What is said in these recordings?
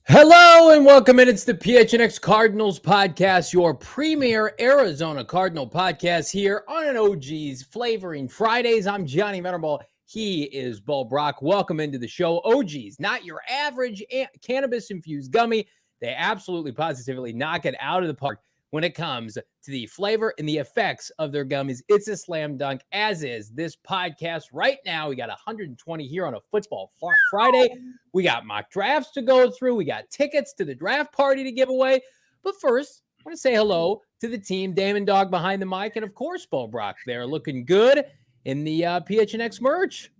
Hello and welcome in. It's the PHNX Cardinals podcast, your premier Arizona Cardinal podcast here on an OG's Flavoring Fridays. I'm Johnny Venerable. He is Brack. Welcome into the show. OG's, not your average cannabis-infused gummy. They absolutely positively knock it out of the park when it comes to the flavor and the effects of their gummies. It's a slam dunk, as is this podcast right now. We got 120 here on a Football Friday. We got mock drafts to go through. We got tickets to the draft party to give away. But first, I want to say hello to the team, Damon Dog behind the mic, and of course, Brack. They're looking good in the PHNX merch.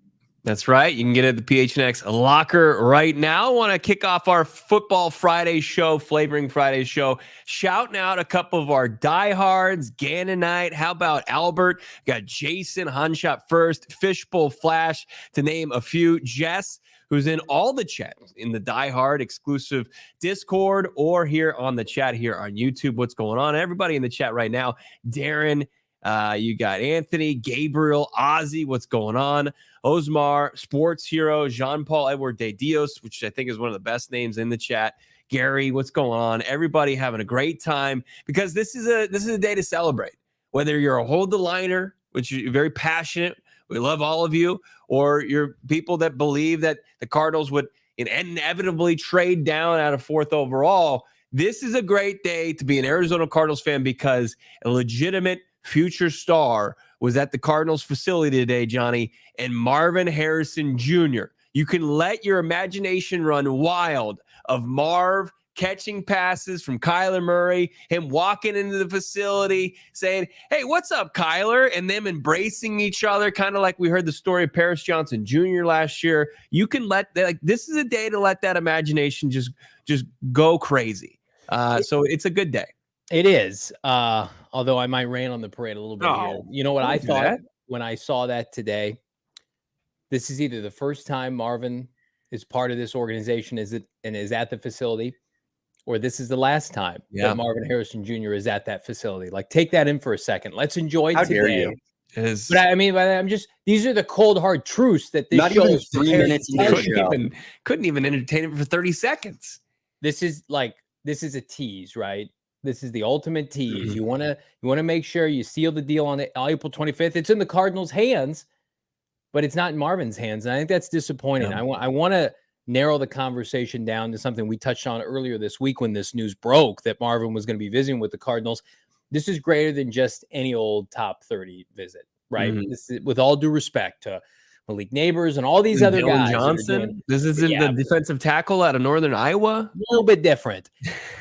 That's right. You can get it at the PHNX locker right now. I want to kick off our Football Friday show, Flavoring Friday show, shouting out a couple of our diehards, Gannonite. How about Albert? Got Jason, Hunshot First, Fishbowl Flash, to name a few. Jess, who's in all the chat, in the diehard exclusive Discord or here on the chat here on YouTube. What's going on? Everybody in the chat right now. Darren, you got Anthony, Gabriel, Ozzy, what's going on? Osmar, Sports Hero, Jean-Paul Edward de Dios, which I think is one of the best names in the chat. Gary, what's going on? Everybody having a great time, because this is a day to celebrate. Whether you're a hold the liner, which you're very passionate, we love all of you, or you're people that believe that the Cardinals would inevitably trade down out of fourth overall. This is a great day to be an Arizona Cardinals fan, because a legitimate future star was at the Cardinals facility today, Johnny, and Marvin Harrison Jr. You can let your imagination run wild of Marv catching passes from Kyler Murray, him walking into the facility saying, "Hey, what's up, Kyler?" and them embracing each other, kind of like we heard the story of Paris Johnson Jr. last year. You can this is a day to let that imagination just go crazy. So it's a good day. It is, although I might rain on the parade a little bit here. You know what I thought when I saw that today? This is either the first time Marvin is part of this organization is at the facility, or this is the last time that Marvin Harrison Jr. is at that facility. Like, take that in for a second. Let's enjoy today. Dare you? But I mean, these are the cold hard truths that this show even 3 minutes into the show. Couldn't even entertain him for 30 seconds. This is a tease, right? This is the ultimate tease. You want to make sure you seal the deal on April 25th. It's in the Cardinals' hands, but it's not in Marvin's hands. And I think that's disappointing. Yeah. I want to narrow the conversation down to something we touched on earlier this week when this news broke that Marvin was going to be visiting with the Cardinals. This is greater than just any old top 30 visit, right? This is, with all due respect to Malik Neighbors and all these other guys. Johnson. This isn't the defensive tackle out of Northern Iowa. A little bit different.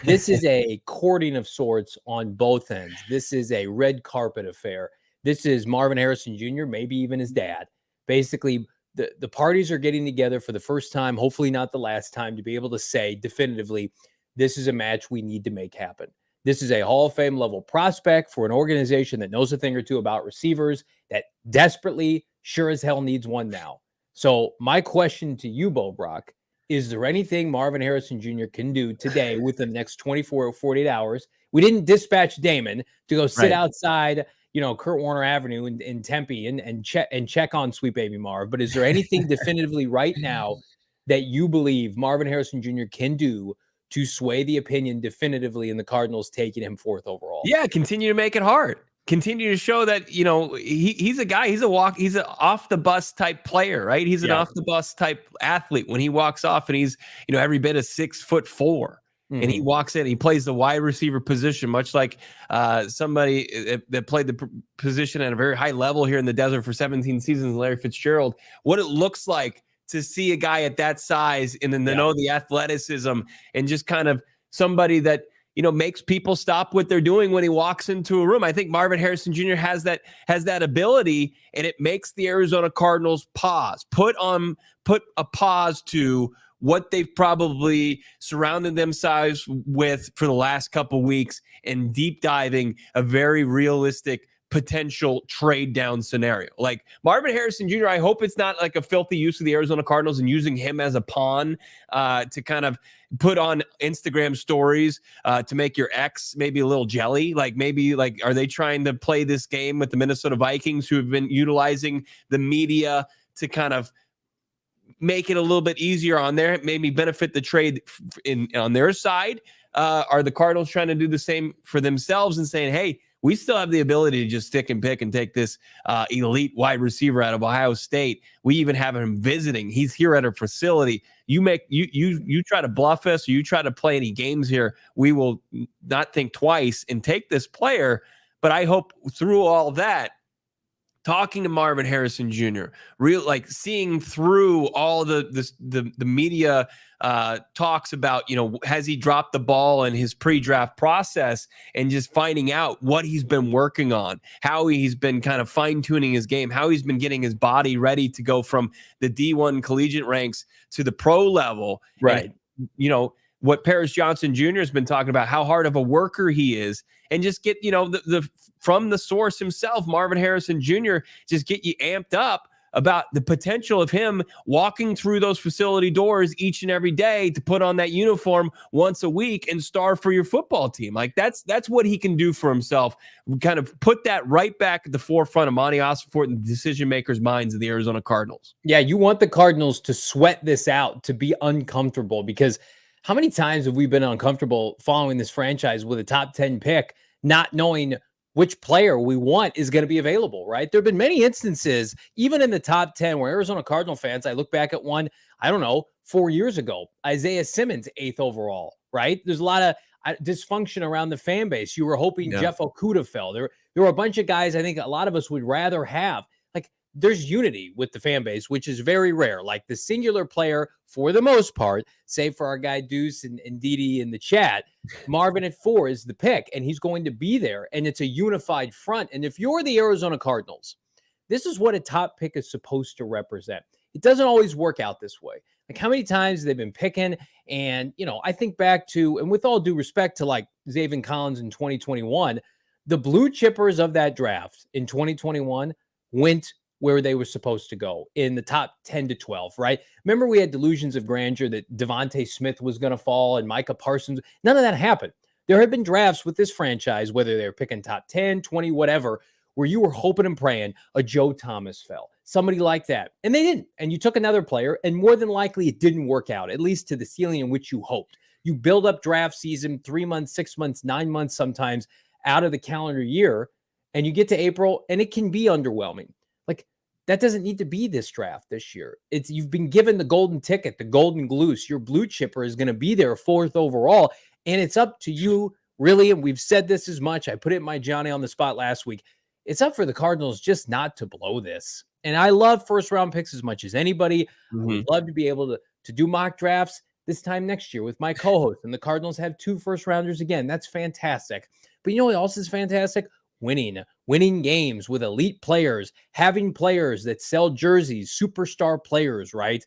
This is a courting of sorts on both ends. This is a red carpet affair. This is Marvin Harrison Jr., maybe even his dad. Basically, the parties are getting together for the first time, hopefully not the last time, to be able to say definitively, this is a match we need to make happen. This is a Hall of Fame level prospect for an organization that knows a thing or two about receivers, that desperately, sure as hell needs one now. So my question to you, Brack, is there anything Marvin Harrison Jr. can do today within the next 24 or 48 hours? We didn't dispatch Damon to go sit outside, Kurt Warner Avenue in Tempe and check on sweet baby Marv. But is there anything definitively right now that you believe Marvin Harrison Jr. can do to sway the opinion definitively in the Cardinals taking him fourth overall? Yeah, continue to make it hard. Continue to show that, he's a guy, he's an off the bus type player, right? He's an off the bus type athlete when he walks off, and he's, every bit of 6'4", and he walks in, he plays the wide receiver position, much like somebody that played the position at a very high level here in the desert for 17 seasons, Larry Fitzgerald. What it looks like to see a guy at that size and then know the athleticism and just kind of somebody that makes people stop what they're doing when he walks into a room. I think Marvin Harrison Jr. has that ability, and it makes the Arizona Cardinals pause, put a pause to what they've probably surrounded themselves with for the last couple weeks, and deep diving a very realistic potential trade down scenario. Like Marvin Harrison Jr., I hope it's not like a filthy use of the Arizona Cardinals and using him as a pawn to kind of put on Instagram stories to make your ex maybe a little jelly. Like maybe are they trying to play this game with the Minnesota Vikings, who have been utilizing the media to kind of make it a little bit easier on there, maybe benefit the trade on their side? Are the Cardinals trying to do the same for themselves and saying, hey, we still have the ability to just stick and pick and take this elite wide receiver out of Ohio State. We even have him visiting. He's here at our facility. You try to bluff us, or you try to play any games here, we will not think twice and take this player. But I hope through all that, talking to Marvin Harrison Jr., seeing through all the media talks about, has he dropped the ball in his pre-draft process, and just finding out what he's been working on, how he's been kind of fine-tuning his game, how he's been getting his body ready to go from the D1 collegiate ranks to the pro level. Right. And, what Paris Johnson Jr. has been talking about, how hard of a worker he is, and just get, from the source himself, Marvin Harrison Jr., just get you amped up about the potential of him walking through those facility doors each and every day to put on that uniform once a week and star for your football team. Like that's what he can do for himself. Kind of put that right back at the forefront of Monti Ossenfort and the decision makers' minds of the Arizona Cardinals. Yeah, you want the Cardinals to sweat this out, to be uncomfortable, because how many times have we been uncomfortable following this franchise with a top 10 pick, not knowing which player we want is going to be available, right? There have been many instances, even in the top 10, where Arizona Cardinal fans, I look back at one, 4 years ago, Isaiah Simmons, 8th overall, right? There's a lot of dysfunction around the fan base. You were hoping Jeff Okudah fell. There were a bunch of guys I think a lot of us would rather have. There's unity with the fan base, which is very rare. Like the singular player, for the most part, save for our guy Deuce and Didi in the chat, Marvin at 4 is the pick, and he's going to be there, and it's a unified front. And if you're the Arizona Cardinals, this is what a top pick is supposed to represent. It doesn't always work out this way. Like how many times they've been picking, and, I think back to, and with all due respect to like Zaven Collins in 2021, the blue chippers of that draft in 2021 went where they were supposed to go, in the top 10 to 12, right? Remember, we had delusions of grandeur that Devontae Smith was going to fall and Micah Parsons. None of that happened. There have been drafts with this franchise, whether they're picking top 10, 20, whatever, where you were hoping and praying a Joe Thomas fell, somebody like that. And they didn't. And you took another player, and more than likely it didn't work out, at least to the ceiling in which you hoped. You build up draft season 3 months, 6 months, 9 months sometimes out of the calendar year, and you get to April, and it can be underwhelming. That doesn't need to be this draft this year. You've been given the golden ticket, the golden goose. Your blue chipper is going to be there 4th overall, and it's up to you, really. And we've said this as much. I put it in my Johnny on the spot last week. It's up for the Cardinals just not to blow this. And I love first-round picks as much as anybody. I would love to be able to do mock drafts this time next year with my co-host, and the Cardinals have 2 first-rounders again. That's fantastic. But you know what else is fantastic? Winning games with elite players, having players that sell jerseys, superstar players, right?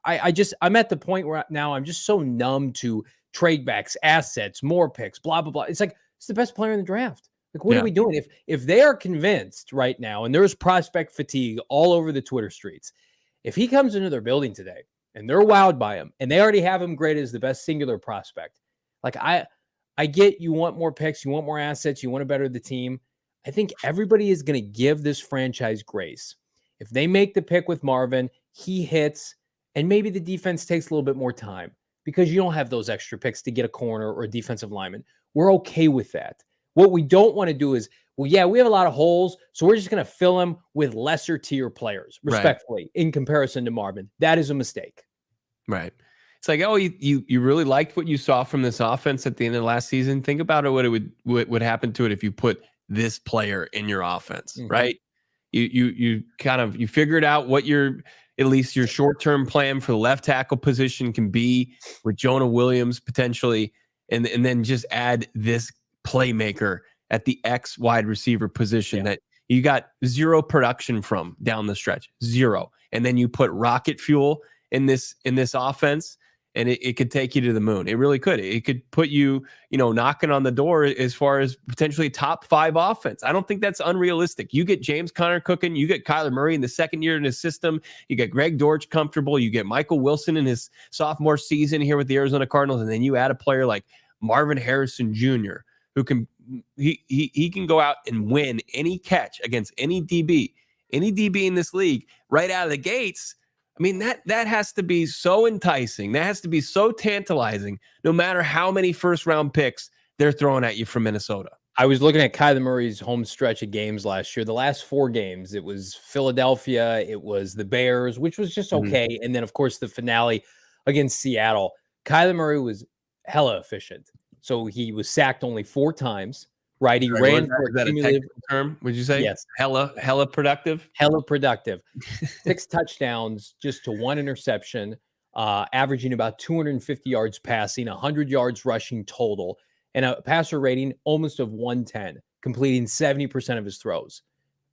I'm at the point where now I'm just so numb to trade backs, assets, more picks, blah, blah, blah. It's like, it's the best player in the draft. Like, what are we doing? If they are convinced right now, and there's prospect fatigue all over the Twitter streets, if he comes into their building today and they're wowed by him, and they already have him graded as the best singular prospect, like I get you want more picks, you want more assets, you want to better the team. I think everybody is going to give this franchise grace. If they make the pick with Marvin, he hits, and maybe the defense takes a little bit more time because you don't have those extra picks to get a corner or a defensive lineman. We're okay with that. What we don't want to do is, we have a lot of holes, so we're just going to fill them with lesser tier players, respectfully, in comparison to Marvin. That is a mistake. Right. It's like, oh, you really liked what you saw from this offense at the end of last season. Think about it, what would happen to it if you put this player in your offense, right? You figured out what at least your short-term plan for the left tackle position can be with Jonah Williams potentially. and then just add this playmaker at the X wide receiver position that you got zero production from down the stretch, zero. And then you put rocket fuel in this offense, and it could take you to the moon. It really could. It could put you, knocking on the door as far as potentially top 5 offense. I don't think that's unrealistic. You get James Conner cooking, you get Kyler Murray in the second year in his system, you get Greg Dortch comfortable, you get Michael Wilson in his sophomore season here with the Arizona Cardinals, and then you add a player like Marvin Harrison Jr., who can he can go out and win any catch against any DB in this league right out of the gates. I mean, that has to be so enticing. That has to be so tantalizing, no matter how many first-round picks they're throwing at you from Minnesota. I was looking at Kyler Murray's home stretch of games last year. The last 4 games, it was Philadelphia, it was the Bears, which was just okay, and then, of course, the finale against Seattle. Kyler Murray was hella efficient. So he was sacked only 4 times, right? He ran for a technical term, would you say? Yes. Hella productive? Hella productive. 6 touchdowns, just to 1 interception, averaging about 250 yards passing, 100 yards rushing total, and a passer rating almost of 110, completing 70% of his throws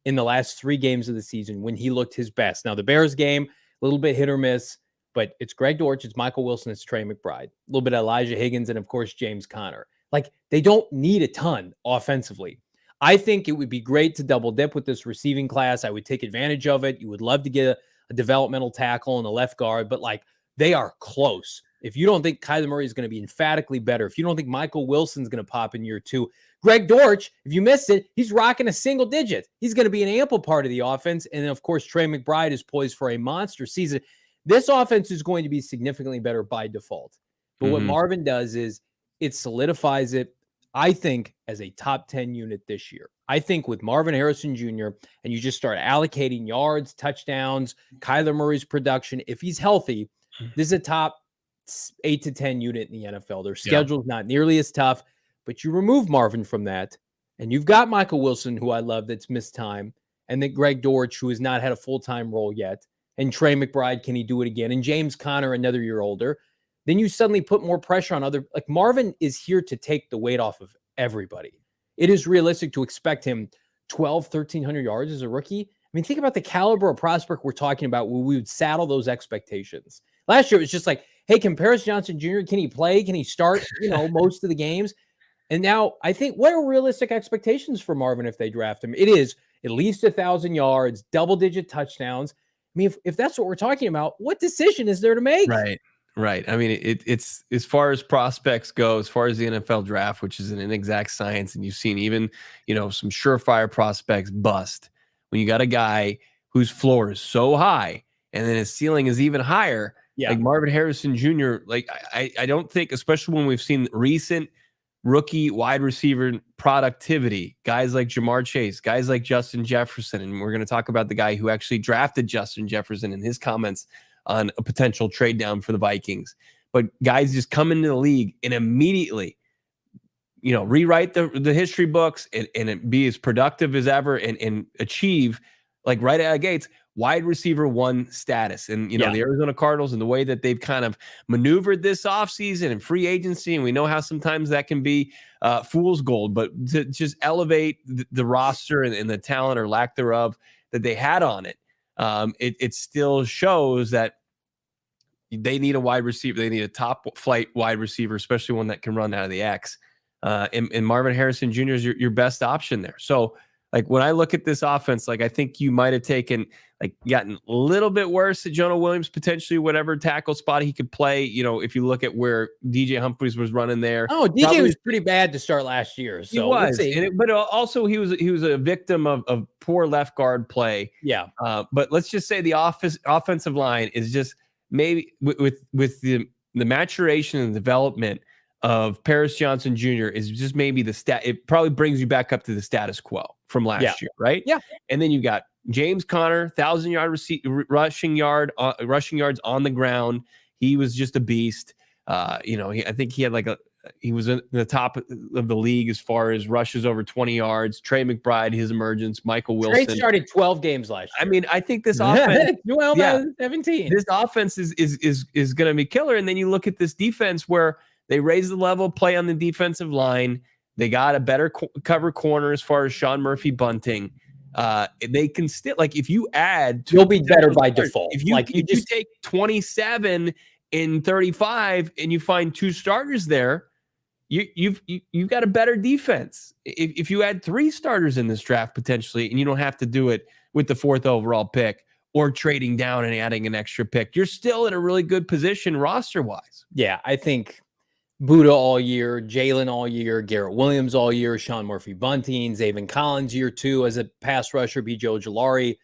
in the last 3 games of the season when he looked his best. Now, the Bears game, a little bit hit or miss, but it's Greg Dortch, it's Michael Wilson, it's Trey McBride, a little bit of Elijah Higgins, and of course, James Conner. Like, they don't need a ton offensively. I think it would be great to double dip with this receiving class. I would take advantage of it. You would love to get a developmental tackle and a left guard, but like, they are close. If you don't think Kyler Murray is going to be emphatically better, if you don't think Michael Wilson's going to pop in year 2, Greg Dortch, if you missed it, he's rocking a single digit. He's going to be an ample part of the offense. And then, of course, Trey McBride is poised for a monster season. This offense is going to be significantly better by default. But what Marvin does is it solidifies it, I think, as a top 10 unit this year. I think with Marvin Harrison Jr., and you just start allocating yards, touchdowns, Kyler Murray's production, if he's healthy, this is a top 8 to 10 unit in the NFL. Their schedule's not nearly as tough, but you remove Marvin from that, and you've got Michael Wilson, who I love, that's missed time, and then Greg Dortch, who has not had a full-time role yet, and Trey McBride, can he do it again? And James Conner, another year older. Then you suddenly put more pressure on other, like Marvin is here to take the weight off of everybody. It is realistic to expect him 1,300 yards as a rookie. I mean, think about the caliber of prospect we're talking about where we would saddle those expectations. Last year, it was just like, hey, can Paris Johnson Jr., can he play? Can he start, most of the games? And now I think, what are realistic expectations for Marvin if they draft him? It is at least 1,000 yards, double-digit touchdowns. I mean, if that's what we're talking about, what decision is there to make? Right. I mean, it's as far as prospects go, as far as the NFL draft, which is an inexact science, and you've seen even, some surefire prospects bust. When you got a guy whose floor is so high and then his ceiling is even higher, like Marvin Harrison Jr., like I don't think, especially when we've seen recent rookie wide receiver productivity, guys like Jamar Chase, guys like Justin Jefferson, and we're going to talk about the guy who actually drafted Justin Jefferson in his comments on a potential trade down for the Vikings. But guys just come into the league and immediately, rewrite the history books and be as productive as ever and achieve, like right out of the gates, wide receiver 1 status. And, the Arizona Cardinals and the way that they've kind of maneuvered this offseason and free agency, and we know how sometimes that can be fool's gold, but to just elevate the roster and the talent or lack thereof that they had on it, it still shows that they need a wide receiver. They need a top flight wide receiver, especially one that can run out of the X. And Marvin Harrison Jr. is your best option there. So, like, when I look at this offense, like, I think you might have gotten a little bit worse at Jonah Williams, potentially whatever tackle spot he could play. If you look at where DJ Humphries was running there. Oh, DJ was pretty bad to start last year. So he was, but also he was a victim of poor left guard play. Yeah. But let's just say the offensive line is just maybe with the maturation and development of Paris Johnson Jr. is just maybe it probably brings you back up to the status quo from last year, right? Yeah. And then you got James Conner, 1,000-yard rushing yards on the ground. He was just a beast. I think he had he was in the top of the league as far as rushes over 20 yards. Trey McBride, his emergence. Michael Wilson. Trey started 12 games last year. I mean, I think this offense. 17. This offense is going to be killer. And then you look at this defense where They raised the level of play on the defensive line. They got a better cover corner as far as Sean Murphy Bunting. They can still, like, if you add, you'll be better by default. If you take 27 and 35 and you find 2 starters there, you've got a better defense. If you add 3 starters in this draft potentially, and you don't have to do it with the 4th overall pick or trading down and adding an extra pick, you're still in a really good position roster wise. Yeah, I think Buddha all year, Jalen all year, Garrett Williams all year, Sean Murphy Bunting, Zaven Collins year 2 as a pass rusher, B. Joe Ojulari,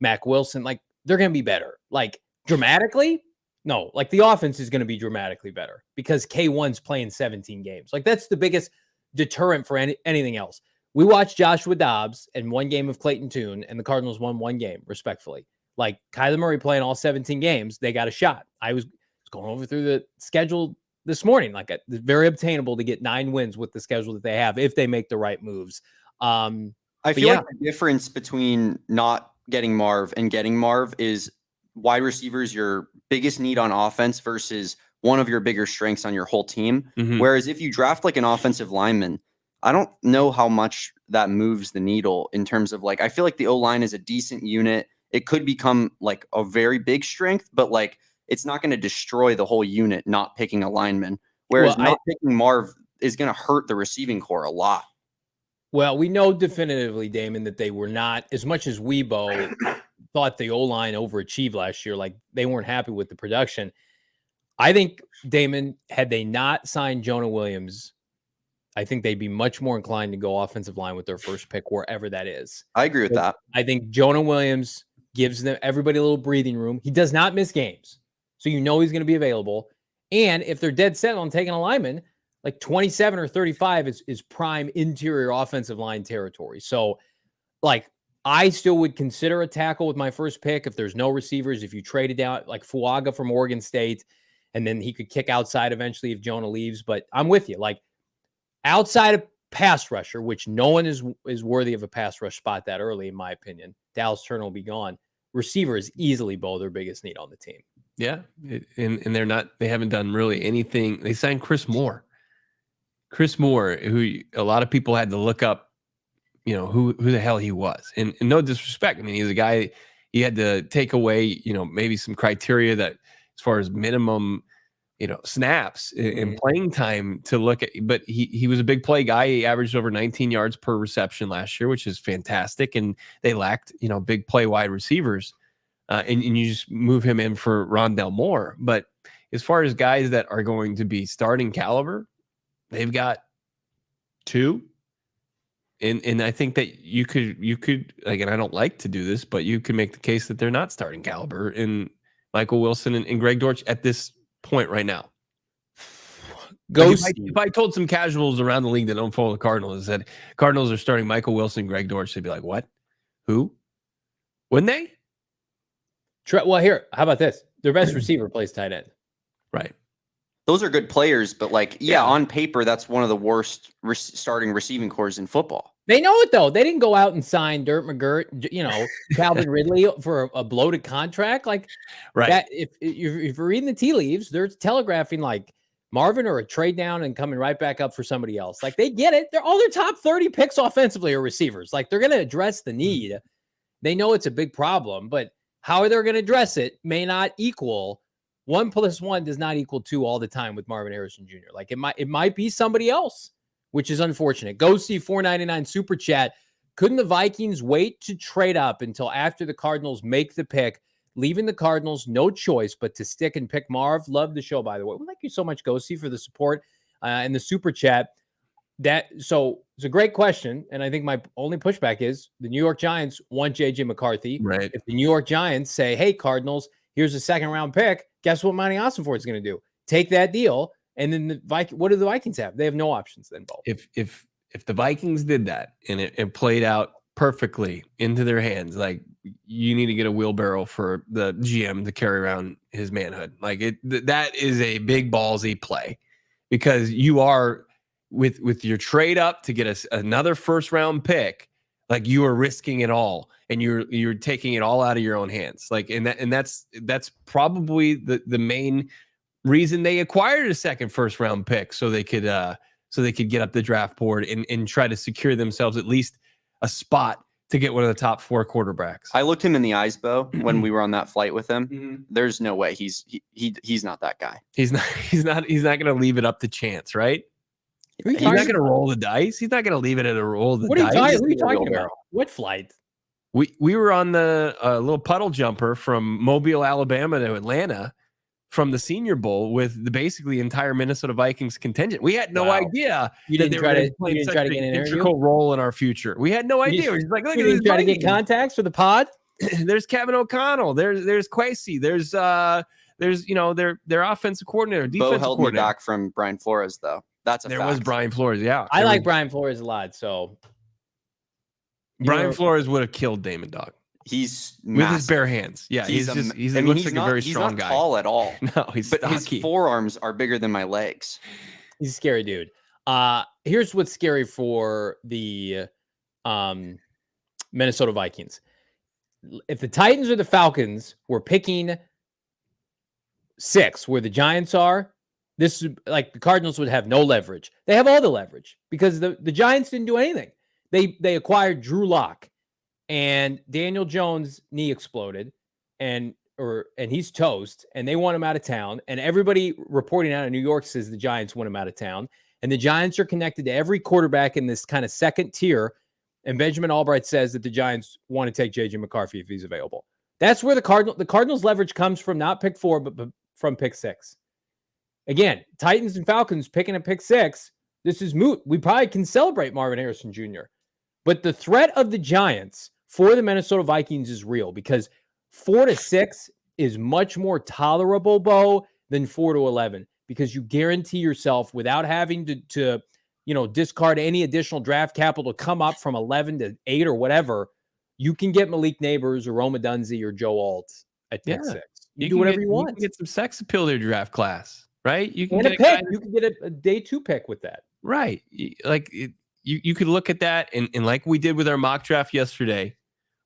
Mac Wilson. Like, they're going to be better. Like, dramatically? No. Like, the offense is going to be dramatically better because K1's playing 17 games. Like, that's the biggest deterrent for anything else. We watched Joshua Dobbs and 1 game of Clayton Tune, and the Cardinals won 1 game, respectfully. Like, Kyler Murray playing all 17 games, they got a shot. I was going over through the schedule this morning. Like, it's very obtainable to get 9 wins with the schedule that they have if they make the right moves. I feel like the difference between not getting Marv and getting Marv is wide receivers your biggest need on offense versus one of your bigger strengths on your whole team. Mm-hmm. Whereas if you draft like an offensive lineman, I don't know how much that moves the needle in terms of, like, I feel like the O-line is a decent unit. It could become like a very big strength, but like, it's not going to destroy the whole unit not picking a lineman. Whereas not picking Marv is going to hurt the receiving core a lot. Well, we know definitively, Damon, that they were not, as much as Weibo thought the O-line overachieved last year, like, they weren't happy with the production. I think, Damon, had they not signed Jonah Williams, I think they'd be much more inclined to go offensive line with their first pick, wherever that is. I agree with that. I think Jonah Williams gives them everybody a little breathing room. He does not miss games, so you know he's going to be available. And if they're dead set on taking a lineman, like 27 or 35 is prime interior offensive line territory. So, like, I still would consider a tackle with my first pick if there's no receivers. If you traded down like Fuaga from Oregon State, and then he could kick outside eventually if Jonah leaves. But I'm with you. Like, outside of pass rusher, which no one is worthy of a pass rush spot that early, in my opinion. Dallas Turner will be gone. Receiver is easily both their biggest need on the team. Yeah, and they haven't done really anything. They signed Chris Moore, who a lot of people had to look up, you know, who the hell he was. And no disrespect, I mean, he's a guy you had to take away, you know, maybe some criteria that as far as minimum, you know, snaps and playing time to look at. But he was a big play guy. He averaged over 19 yards per reception last year, which is fantastic. And they lacked, you know, big play wide receivers. And you just move him in for Rondell Moore. But as far as guys that are going to be starting caliber, they've got 2. And I think that you could, like, and I don't like to do this, but you could make the case that they're not starting caliber in Michael Wilson and Greg Dortch at this point right now. If I told some casuals around the league that don't follow the Cardinals and said Cardinals are starting Michael Wilson, Greg Dortch, they'd be like, what? Who? Wouldn't they? Well, here, how about this? Their best receiver plays tight end. Right. Those are good players, but like, on paper, that's one of the worst starting receiving cores in football. They know it, though. They didn't go out and sign Dirt McGirt, you know, Calvin Ridley for a bloated contract. Like, right. That, if you're reading the tea leaves, they're telegraphing like Marvin or a trade down and coming right back up for somebody else. Like, they get it. They're all their top 30 picks offensively are receivers. Like, they're going to address the need. They know it's a big problem, but how they're going to address it may not equal 1 + 1 does not equal 2 all the time with Marvin Harrison Jr. Like, it might be somebody else, which is unfortunate. Go see $4.99 super chat. Couldn't the Vikings wait to trade up until after the Cardinals make the pick, leaving the Cardinals no choice but to stick and pick Marv? Love the show, by the way. Well, thank you so much, Go see, for the support and the super chat. So it's a great question, and I think my only pushback is the New York Giants want JJ McCarthy. Right. If the New York Giants say, "Hey, Cardinals, here's a 2nd-round pick," guess what Monti Ossenfort is going to do? Take that deal, and then what do the Vikings have? They have no options then, Bo. If the Vikings did that and it played out perfectly into their hands, like, you need to get a wheelbarrow for the GM to carry around his manhood. Like, that is a big ballsy play, because you are with your trade up to get another 1st-round pick. Like, you are risking it all, and you're taking it all out of your own hands. Like, and that's probably the main reason they acquired a second first round pick, so they could get up the draft board and try to secure themselves at least a spot to get one of the top 4 quarterbacks. I looked him in the eyes, Bo, when we were on that flight with him. There's no way he's not that guy. He's not going to leave it up to chance, right? He's not going to roll the dice. He's not going to leave it at a roll the dice. What are you talking about? What flight? We were on the little puddle jumper from Mobile, Alabama to Atlanta from the Senior Bowl with the basically entire Minnesota Vikings contingent. We had no idea you didn't try to get an integral role in our future. We had no idea. We're just like, look at this. Try to get contacts for the pod. There's Kevin O'Connell. There's Quasey. There's their offensive coordinator. Bo held me back from Brian Flores though. That's a fact. Was Brian Flores. Yeah, I like Brian Flores a lot. So Brian Flores would have killed Damon Dog. He's with massive. his bare hands. Yeah, he looks like a very strong guy. He's not tall at all. No, he's stocky. His forearms are bigger than my legs. He's a scary dude. Here's what's scary for the Minnesota Vikings. If the Titans or the Falcons were picking 6, where the Giants are, this is like the Cardinals would have no leverage. They have all the leverage because the Giants didn't do anything. They acquired Drew Lock. And Daniel Jones' knee exploded, and he's toast, and they want him out of town. And everybody reporting out of New York says the Giants want him out of town. And the Giants are connected to every quarterback in this kind of second tier. And Benjamin Albright says that the Giants want to take JJ McCarthy if he's available. That's where the Cardinals' leverage comes from, not pick 4, but from pick 6. Again, Titans and Falcons picking a pick 6. This is moot. We probably can celebrate Marvin Harrison Jr. But the threat of the Giants for the Minnesota Vikings is real because 4-6 is much more tolerable, Bo, than 4-11 because you guarantee yourself without having to discard any additional draft capital to come up from 11 to 8 or whatever. You can get Malik Neighbors or Rome Odunze or Joe Alt at pick 6. You do whatever you want. You can get some sex appeal to your draft class, right? You can get a pick. You can get a day 2 pick with that. Right. You could look at that and like we did with our mock draft yesterday,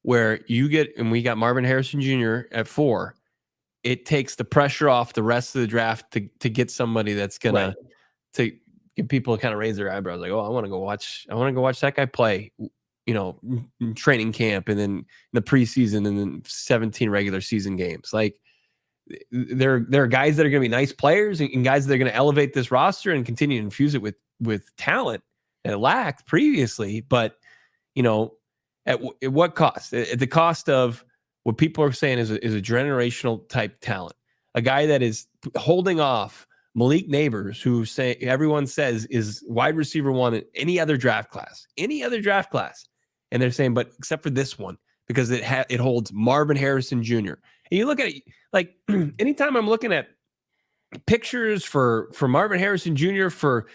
where we got Marvin Harrison Jr. at 4. It takes the pressure off the rest of the draft to get somebody that's gonna to get people to kind of raise their eyebrows, like, oh, I want to go watch that guy play, in training camp and then in the preseason and then 17 regular season games. Like there are guys that are going to be nice players and guys that are going to elevate this roster and continue to infuse it with talent that it lacked previously, but at what cost? At the cost of what people are saying is a generational type talent. A guy that is holding off Malik Neighbors, who everyone says is wide receiver 1 in any other draft class. And they're saying, but except for this one, because it holds Marvin Harrison Jr. And you look at it, like anytime I'm looking at pictures for Marvin Harrison Jr. for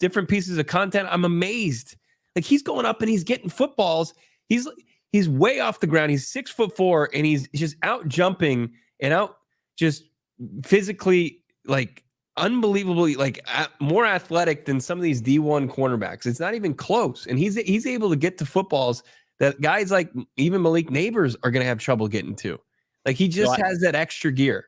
different pieces of content, I'm amazed. Like he's going up and he's getting footballs. He's way off the ground. He's 6'4", and he's just out jumping and out just physically, like unbelievably, like more athletic than some of these D1 cornerbacks. It's not even close. And he's able to get to footballs that guys like even Malik Neighbors are going to have trouble getting to. Like he just has that extra gear.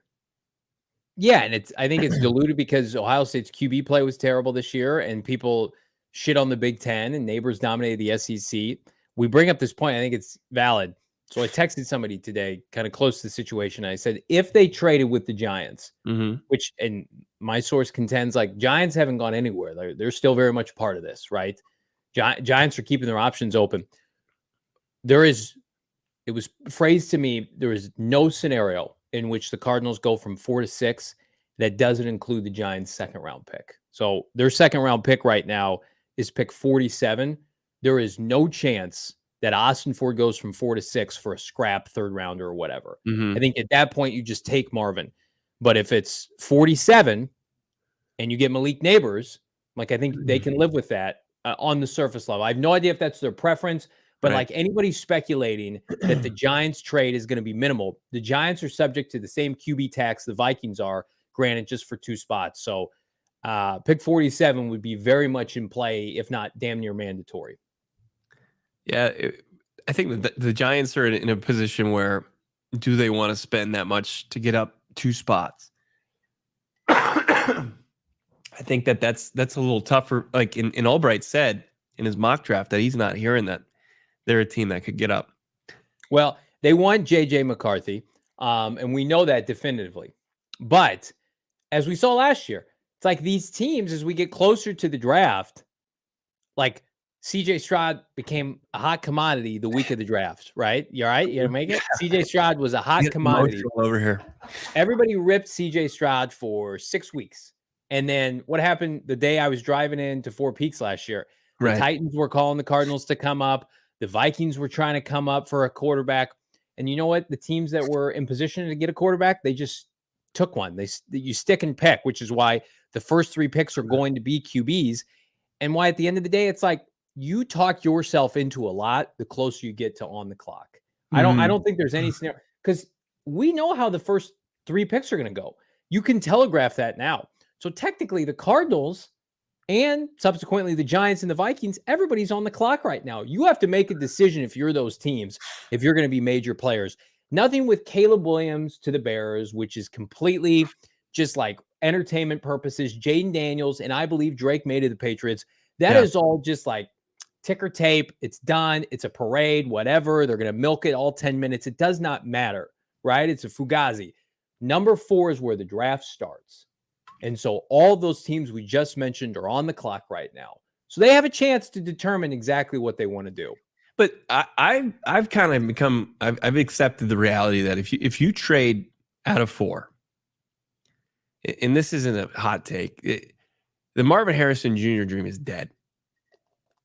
Yeah, and I think it's diluted because Ohio State's QB play was terrible this year, and people shit on the Big Ten, and Neighbors dominated the SEC. We bring up this point. I think it's valid. So I texted somebody today, kind of close to the situation. I said, if they traded with the Giants, which, and my source contends, like Giants haven't gone anywhere. They're still very much part of this, right? Giants are keeping their options open. It was phrased to me, there is no scenario in which the Cardinals go from 4-6 that doesn't include the Giants' second round pick. So their second round pick right now is pick 47. There is no chance that Ossenfort goes from 4-6 for a scrap third rounder or whatever. I think at that point, you just take Marvin. But if it's 47 and you get Malik Neighbors, like I think they can live with that on the surface level. I have no idea if that's their preference, but like anybody speculating that the Giants trade is going to be minimal, the Giants are subject to the same QB tax the Vikings are, granted just for 2 spots. So pick 47 would be very much in play, if not damn near mandatory. Yeah, I think that the Giants are in a position where do they want to spend that much to get up 2 spots? I think that's a little tougher. Like in Albright said in his mock draft that he's not hearing that they're a team that could get up. Well, they want JJ McCarthy, and we know that definitively. But as we saw last year, it's like these teams, as we get closer to the draft, like CJ Stroud became a hot commodity the week of the draft, right? You all right? You gonna make it? CJ Stroud was a hot commodity over here. Everybody ripped CJ Stroud for 6 weeks. And then what happened the day I was driving into Four Peaks last year? The Titans were calling the Cardinals to come up. The Vikings were trying to come up for a quarterback. And you know what? The teams that were in position to get a quarterback, they just took one. You stick and pick, which is why the first 3 picks are going to be QBs. And why at the end of the day, it's like you talk yourself into a lot the closer you get to on the clock. I don't think there's any scenario because we know how the first 3 picks are going to go. You can telegraph that now. So technically the Cardinals and subsequently the Giants and the Vikings, everybody's on the clock right now. You have to make a decision if you're those teams, if you're going to be major players. Nothing with Caleb Williams to the Bears, which is completely just like entertainment purposes. Jaden Daniels, and I believe Drake May to the Patriots. That is all just like ticker tape. It's done. It's a parade, whatever. They're going to milk it all 10 minutes. It does not matter, right? It's a fugazi. Number 4 is where the draft starts. And so all those teams we just mentioned are on the clock right now. So they have a chance to determine exactly what they want to do. But I've kind of become I've accepted the reality that if you trade out of 4, and this isn't a hot take, the Marvin Harrison Jr. dream is dead.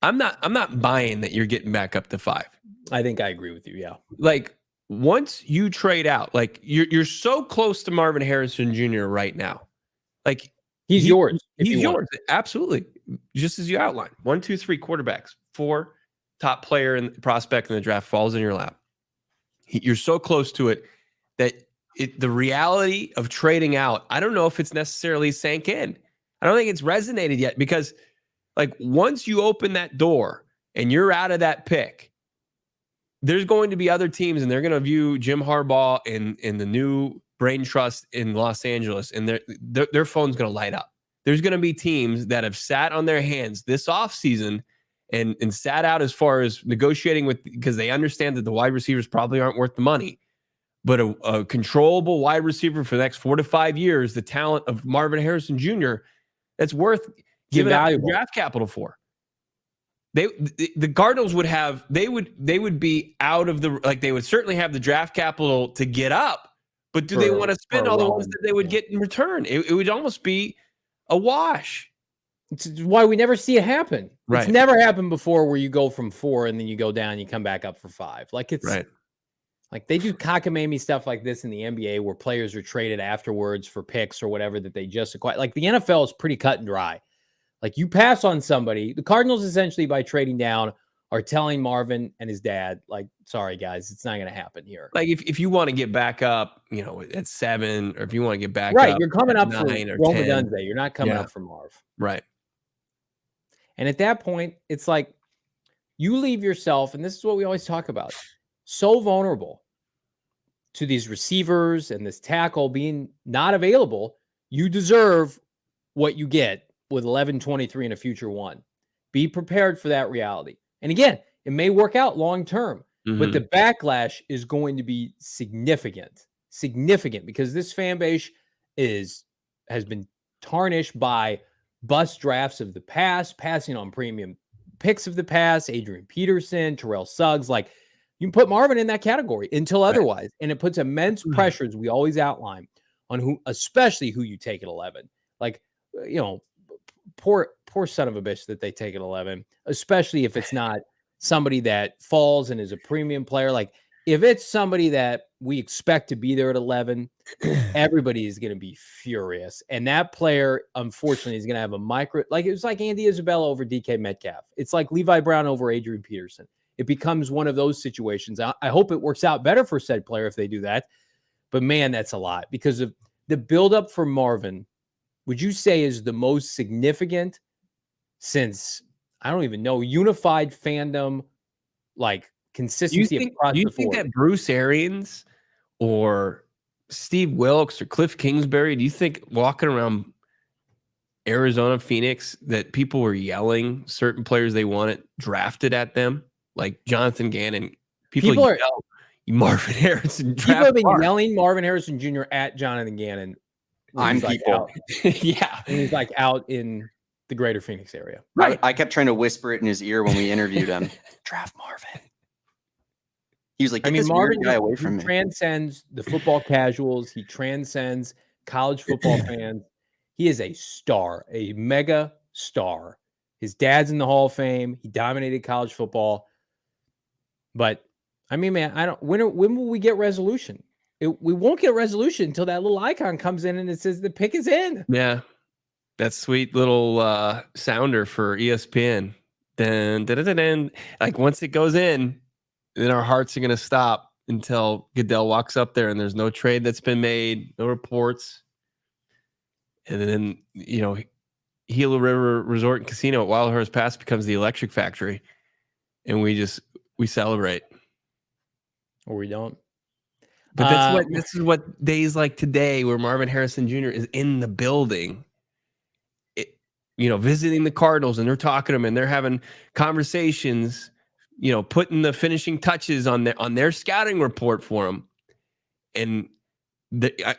I'm not buying that you're getting back up to 5. I think I agree with you. Yeah. Like once you trade out, like you're so close to Marvin Harrison Jr. right now. Like he's yours. He's yours. Absolutely. Just as you outlined. 1, 2, 3 quarterbacks, 4 top player and prospect in the draft falls in your lap. You're so close to it that the reality of trading out, I don't know if it's necessarily sank in. I don't think it's resonated yet because like once you open that door and you're out of that pick, there's going to be other teams and they're going to view Jim Harbaugh and the new brain trust in Los Angeles, and their phone's going to light up. There's going to be teams that have sat on their hands this offseason and sat out as far as negotiating with, because they understand that the wide receivers probably aren't worth the money, but a controllable wide receiver for the next 4 to 5 years, the talent of Marvin Harrison Jr., that's worth giving out draft capital for. The Cardinals would have, they would be out of the, like they would certainly have the draft capital to get up. But do they want to spend all the ones that they would get in return? It would almost be a wash. It's why we never see it happen. Right. It's never happened before where you go from 4 and then you go down and you come back up for 5. Like it's like they do cockamamie stuff like this in the NBA where players are traded afterwards for picks or whatever that they just acquired. Like the NFL is pretty cut and dry. Like you pass on somebody. The Cardinals essentially by trading down are telling Marvin and his dad, like, sorry, guys, it's not going to happen here. Like, if you want to get back up, at 7, or if you want to get back up. You're coming up for Rome Odunze. You're not coming up for Marv. Right. And at that point, it's like you leave yourself, and this is what we always talk about, so vulnerable to these receivers and this tackle being not available. You deserve what you get with 11-23 in a future 1. Be prepared for that reality. And again, it may work out long term, but the backlash is going to be significant because this fan base has been tarnished by bust drafts of the past, passing on premium picks of the past, Adrian Peterson, Terrell Suggs. Like you can put Marvin in that category until otherwise. And it puts immense pressures we always outline on especially who you take at 11. Like, poor son of a bitch that they take at 11, especially if it's not somebody that falls and is a premium player. Like if it's somebody that we expect to be there at 11, everybody is going to be furious. And that player, unfortunately, is going to have a like it was like Andy Isabella over DK Metcalf. It's like Levi Brown over Adrian Peterson. It becomes one of those situations. I hope it works out better for said player if they do that. But man, that's a lot because of the buildup for Marvin. Would you say is the most significant since, I don't even know, unified fandom, like consistency across the board? Do you think that Bruce Arians or Steve Wilkes or Cliff Kingsbury, do you think walking around Arizona, Phoenix, that people were yelling certain players they wanted drafted at them, like Jonathan Gannon. People yell Marvin Harrison. People have been yelling Marvin Harrison Jr. at Jonathan Gannon. I'm people. Yeah. When he's like out in the greater Phoenix area. Right. I kept trying to whisper it in his ear when we interviewed him. Draft Marvin. He was like, get this Marvin guy away from me. He transcends the football casuals. He transcends college football fans. He is a star, a mega star. His dad's in the Hall of Fame. He dominated college football. But I mean, man, when will we get resolution? We won't get resolution until that little icon comes in and it says the pick is in. Yeah. That sweet little sounder for ESPN. Then, like once it goes in, then our hearts are going to stop until Goodell walks up there and there's no trade that's been made, no reports. And then, Gila River Resort and Casino at Wildhorse Pass becomes the Electric Factory. And we celebrate. Or we don't. But this is what days like today where Marvin Harrison Jr. is in the building, visiting the Cardinals, and they're talking to him and they're having conversations, putting the finishing touches on their scouting report for him. And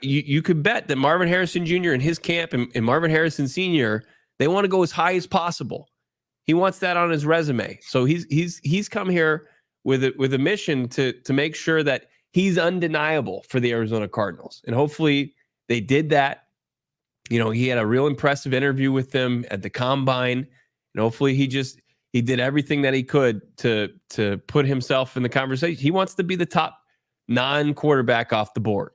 you could bet that Marvin Harrison Jr. and his camp and Marvin Harrison Sr., they want to go as high as possible. He wants that on his resume. So he's come here with a mission to make sure that he's undeniable for the Arizona Cardinals. And hopefully they did that. He had a real impressive interview with them at the Combine. And hopefully he did everything that he could to put himself in the conversation. He wants to be the top non-quarterback off the board.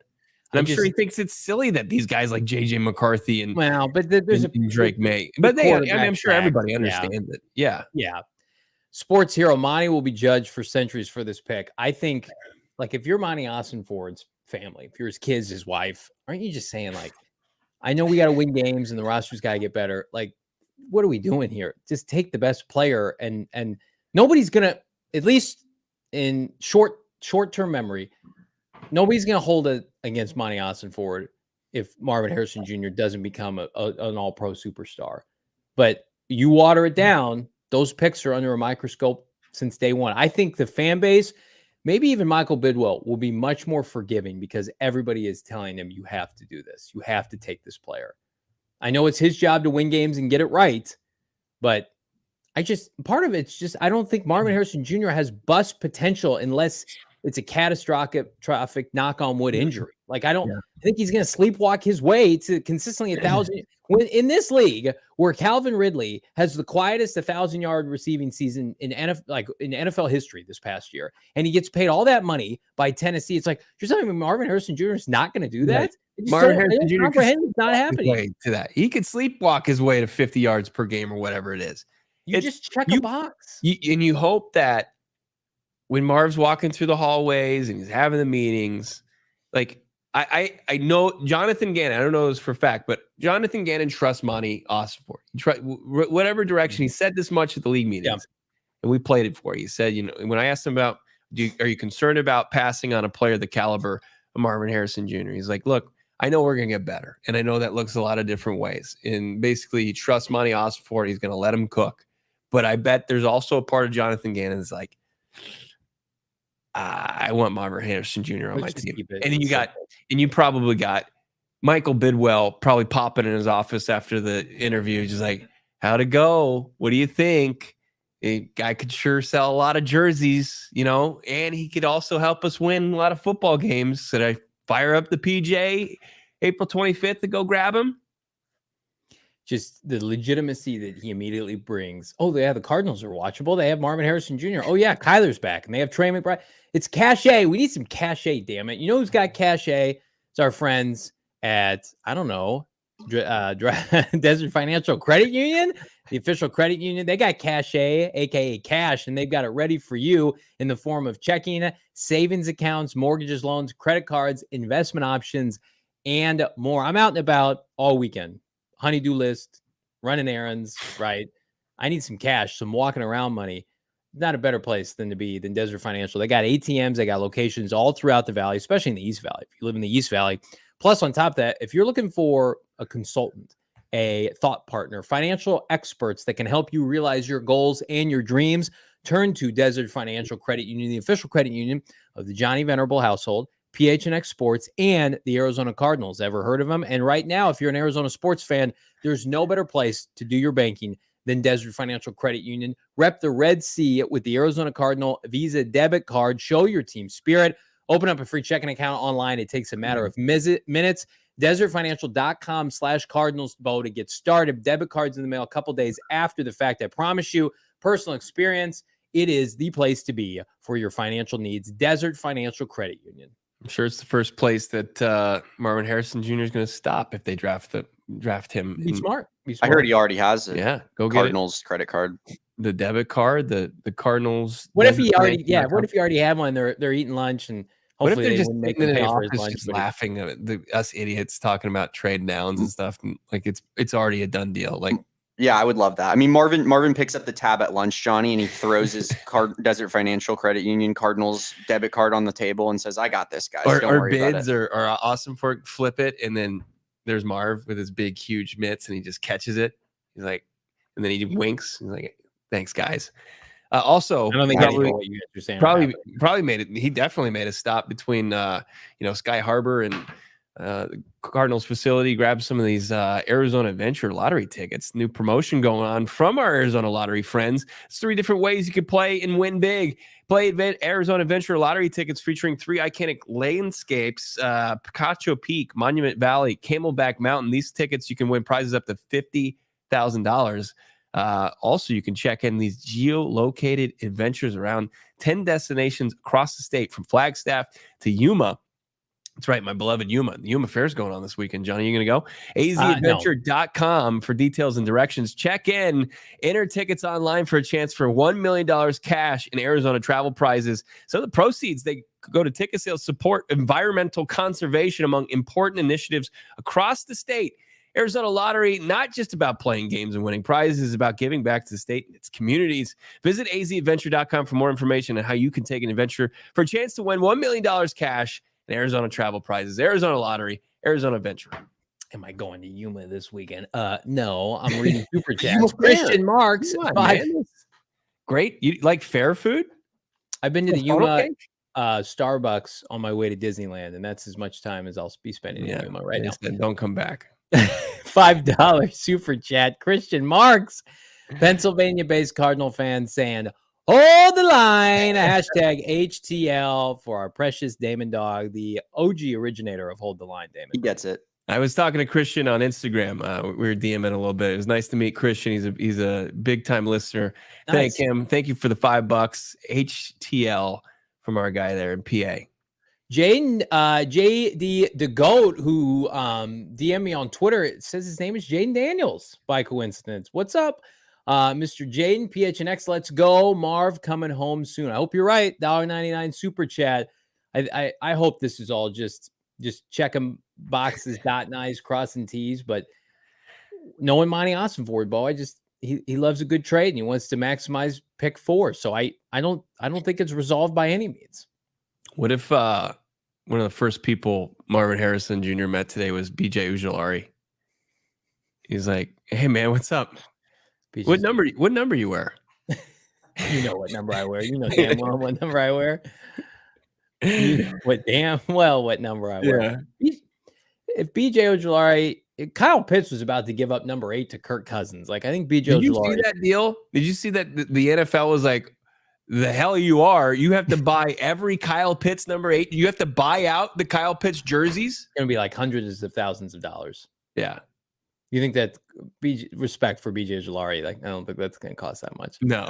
And I'm sure he thinks it's silly that these guys like JJ McCarthy and Drake May. But I'm sure everybody understands it. Yeah. Yeah. Sports hero Monti will be judged for centuries for this pick. I think, like, if you're Monti Ossenfort's family, if you're his kids, his wife, aren't you just saying, like, I know we got to win games and the roster's got to get better. Like, what are we doing here? Just take the best player, and nobody's going to, at least in short-term memory, nobody's going to hold it against Monti Ossenfort if Marvin Harrison Jr. doesn't become an all-pro superstar. But you water it down, those picks are under a microscope since day one. I think the fan base, maybe even Michael Bidwell, will be much more forgiving because everybody is telling him, you have to do this. You have to take this player. I know it's his job to win games and get it right, but part of it's just, I don't think Marvin Harrison Jr. has bust potential unless it's a catastrophic knock on wood injury. Like, I think he's going to sleepwalk his way to consistently 1,000. When in this league where Calvin Ridley has the quietest 1,000-yard receiving season in NFL history this past year, and he gets paid all that money by Tennessee, it's like, you're telling me Marvin Harrison Jr. is not going to do that? Right. Marvin Harrison Jr. It's not happening. To that, he could sleepwalk his way to 50 yards per game or whatever it is. You just check a box, and you hope that when Marv's walking through the hallways and he's having the meetings, like, I know Jonathan Gannon, I don't know this for a fact, but Jonathan Gannon trusts Monti Ossenfort. Whatever direction, he said this much at the league meetings, and we played it for you. He said, when I asked him about, are you concerned about passing on a player the caliber of Marvin Harrison Jr.? He's like, look, I know we're going to get better, and I know that looks a lot of different ways. And basically, he trusts Monti Ossenfort. He's going to let him cook. But I bet there's also a part of Jonathan Gannon that's like, I want Marvin Harrison Jr. on my team. And you probably got Michael Bidwell probably popping in his office after the interview, just like, how'd it go? What do you think? A guy could sure sell a lot of jerseys, and he could also help us win a lot of football games. Should I fire up the PJ April 25th to go grab him? Just the legitimacy that he immediately brings. Oh, the Cardinals are watchable. They have Marvin Harrison Jr. Oh, yeah, Kyler's back. And they have Trey McBride. It's cachet. We need some cachet, damn it. You know who's got cachet? It's our friends at, I don't know, Desert Financial Credit Union, the official credit union. They got cachet, a.k.a. cash, and they've got it ready for you in the form of checking, savings accounts, mortgages, loans, credit cards, investment options, and more. I'm out and about all weekend. Honey-do list, running errands, right? I need some cash, some walking around money. Not a better place than Desert Financial. They got ATMs, they got locations all throughout the valley, especially in the East Valley. If you live in the East Valley, plus on top of that, if you're looking for a consultant a thought partner, financial experts that can help you realize your goals and your dreams. Turn to Desert Financial Credit Union, the official credit union of the Johnny Venerable household, PHNX Sports, and the Arizona Cardinals. Ever heard of them? And right now, if you're an Arizona sports fan, there's no better place to do your banking than Desert Financial Credit Union. Rep the Red Sea with the Arizona Cardinal Visa debit card. Show your team spirit. Open up a free checking account online. It takes a matter of minutes. DesertFinancial.com/CardinalsBo to get started. Debit cards in the mail a couple days after the fact. I promise you, personal experience, it is the place to be for your financial needs. Desert Financial Credit Union. I'm sure it's the first place that Marvin Harrison Jr. is going to stop if they draft him. Be smart. I heard he already has it. Yeah, go get Cardinals credit card. the debit card, the Cardinals. What if he already? Yeah. What if you already have one? They're eating lunch and hopefully what if they're just make sitting him in an pay for his office lunch. just laughing at us idiots talking about trade downs and stuff, and like it's already a done deal. Like, yeah, I would love that. I mean, Marvin picks up the tab at lunch, Johnny, and he throws his Desert Financial Credit Union Cardinals debit card on the table and says, "I got this, guys. Don't worry about it." Or Ossenfort flip it, and then there's Marv with his big, huge mitts, and he just catches it. He's like, and then he winks. He's like, "Thanks, guys." Also, I don't think what you guys are saying. Probably made it. He definitely made a stop between Sky Harbor and the Cardinals facility. Grabbed some of these Arizona Adventure lottery tickets. New promotion going on from our Arizona lottery friends. It's 3 different ways you could play and win big. Play Arizona Adventure lottery tickets featuring 3 iconic landscapes: Picacho Peak, Monument Valley, Camelback Mountain. These tickets you can win prizes up to $50,000. Also, you can check in these geolocated adventures around 10 destinations across the state, from Flagstaff to Yuma. That's right, my beloved Yuma. The Yuma Fair is going on this weekend. Johnny, you going to go? azadventure.com for details and directions. Check in. Enter tickets online for a chance for $1 million cash in Arizona travel prizes. So the proceeds, they go to ticket sales, support environmental conservation among important initiatives across the state. Arizona Lottery, not just about playing games and winning prizes, it's about giving back to the state and its communities. Visit azadventure.com for more information on how you can take an adventure for a chance to win $1 million cash in Arizona travel prizes. Arizona Lottery, Arizona Adventure. Am I going to Yuma this weekend? No, I'm reading super chats. Christian Marks. Great. You like fair food? I've been to the Yuma Starbucks on my way to Disneyland, and that's as much time as I'll be spending in Yuma right now. Don't come back. $5 super chat. Christian Marks, Pennsylvania-based Cardinal fan, saying, "Hold the line." Hashtag HTL for our precious Damon Dog, the OG originator of Hold the Line. Damon, he gets it. I was talking to Christian on Instagram. We were DMing a little bit. It was nice to meet Christian. He's a big time listener. Nice. Thank him. Thank you for the $5. HTL from our guy there in PA. Jaden, the GOAT, who DM'd me on Twitter, it says his name is Jaden Daniels by coincidence. What's up, Mr. Jaden? PHNX, let's go. Marv coming home soon. I hope you're right. $1.99 super chat. I hope this is all just checking boxes, dotting I's, crossing T's. But knowing Monti Ossenfort, Bo, he loves a good trade and he wants to maximize pick 4. So I don't think it's resolved by any means. What if one of the first people Marvin Harrison Jr. met today was BJ Ujulari? He's like, "Hey man, what's up? What number you wear?" You know what number I wear. You know damn well what number I wear. You know what number I wear. Yeah. If BJ Ojulari, Kyle Pitts was about to give up number 8 to Kirk Cousins. Like, I think BJ Ojulari. Did you see that deal? Did you see that the NFL was like, "The hell you are. You have to buy every Kyle Pitts number 8. You have to buy out the Kyle Pitts jerseys." It's going to be like hundreds of thousands of dollars. Yeah. You think that respect for BJ Ojulari? Like, I don't think that's going to cost that much. No.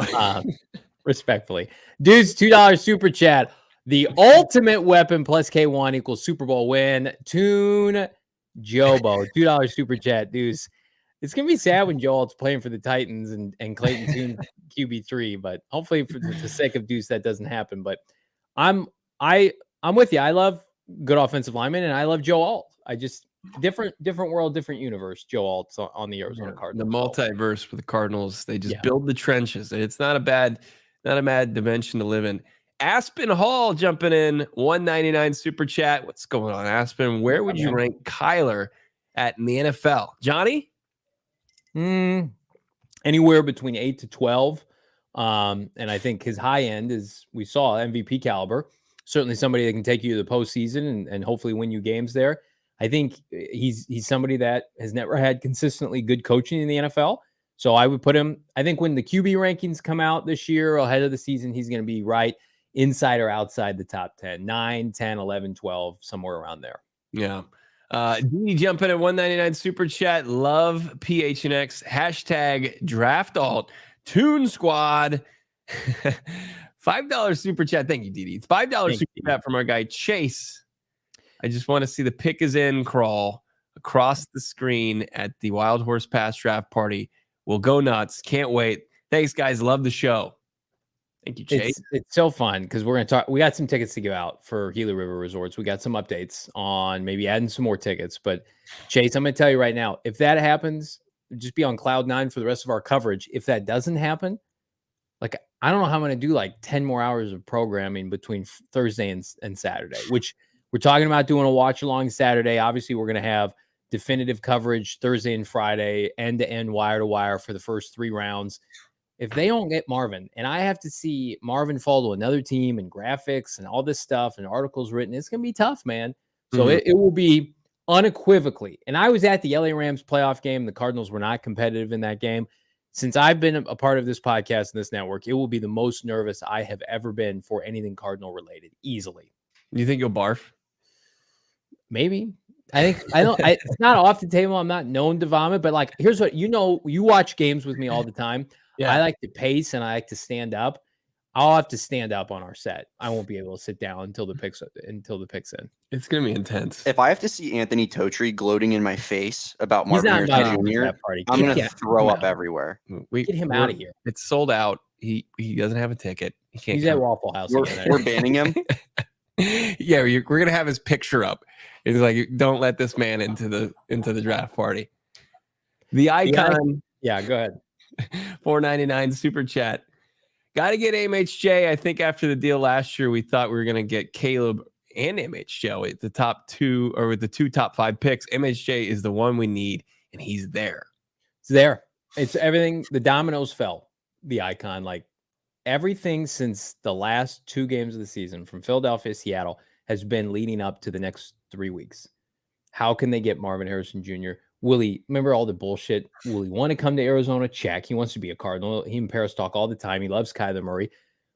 Respectfully. Dudes, $2 super chat. The ultimate weapon plus K1 equals Super Bowl win. Tune Jobo. $2 super chat, dudes. It's going to be sad when Joel's playing for the Titans and Clayton Tune QB3, but hopefully for the sake of Deuce, that doesn't happen. But I'm with you. I love good offensive linemen, and I love Joe Alt. I just different world, different universe. Joe Alt's on the Arizona Cardinals. The multiverse for the Cardinals. They just build the trenches. It's not a bad dimension to live in. Aspen Hall jumping in, $1.99 super chat. What's going on, Aspen? Where would you rank Kyler at in the NFL? Johnny? Anywhere between 8 to 12. And I think his high end is, we saw, MVP caliber. Certainly somebody that can take you to the postseason and hopefully win you games there. I think he's somebody that has never had consistently good coaching in the NFL. So I would put him, I think when the QB rankings come out this year ahead of the season, he's going to be right inside or outside the top 10, 9, 10, 11, 12, somewhere around there. Yeah. D jump in at 199 super chat. Love PHNX. Hashtag draft alt. Toon Squad. $5 super chat. Thank you, DD. It's $5 super chat from our guy Chase. I just want to see the pick is in crawl across the screen at the Wild Horse Pass draft party. We'll go nuts. Can't wait. Thanks, guys. Love the show. Thank you, Chase. It's so fun because we're going to talk. We got some tickets to give out for Gila River Resorts. We got some updates on maybe adding some more tickets. But Chase, I'm going to tell you right now, if that happens, just be on cloud 9 for the rest of our coverage. If that doesn't happen, like, I don't know how I'm going to do like 10 more hours of programming between Thursday and Saturday, which we're talking about doing a watch along Saturday. Obviously, we're going to have definitive coverage Thursday and Friday, end to end, wire to wire for the first 3 rounds. If they don't get Marvin, and I have to see Marvin fall to another team and graphics and all this stuff and articles written, it's going to be tough, man. So it will be unequivocally. And I was at the LA Rams playoff game. The Cardinals were not competitive in that game. Since I've been a part of this podcast and this network, it will be the most nervous I have ever been for anything Cardinal related, easily. Do you think you'll barf? Maybe. It's not off the table. I'm not known to vomit, but like, here's what, you watch games with me all the time. Yeah. I like to pace and I like to stand up. I'll have to stand up on our set. I won't be able to sit down until the picks in. It's going to be intense. If I have to see Anthony Totri gloating in my face about Marvin Harrison Jr., I'm going to throw up everywhere. Get him out of here. It's sold out. He doesn't have a ticket. He's at Waffle House. We're banning him. Yeah, we're going to have his picture up. It's like, don't let this man into the draft party. The icon. Yeah, go ahead. $4.99 super chat. Got to get MHJ. I think after the deal last year, we thought we were going to get Caleb and MHJ at the top 2 or with the 2 top 5 picks. MHJ is the one we need, and he's there. It's there. It's everything. The dominoes fell. The icon, like everything since the last 2 games of the season from Philadelphia, Seattle, has been leading up to the next 3 weeks. How can they get Marvin Harrison Jr.? Will he, remember all the bullshit? Will he want to come to Arizona? Check. He wants to be a Cardinal. He and Paris talk all the time. He loves Kyler Murray.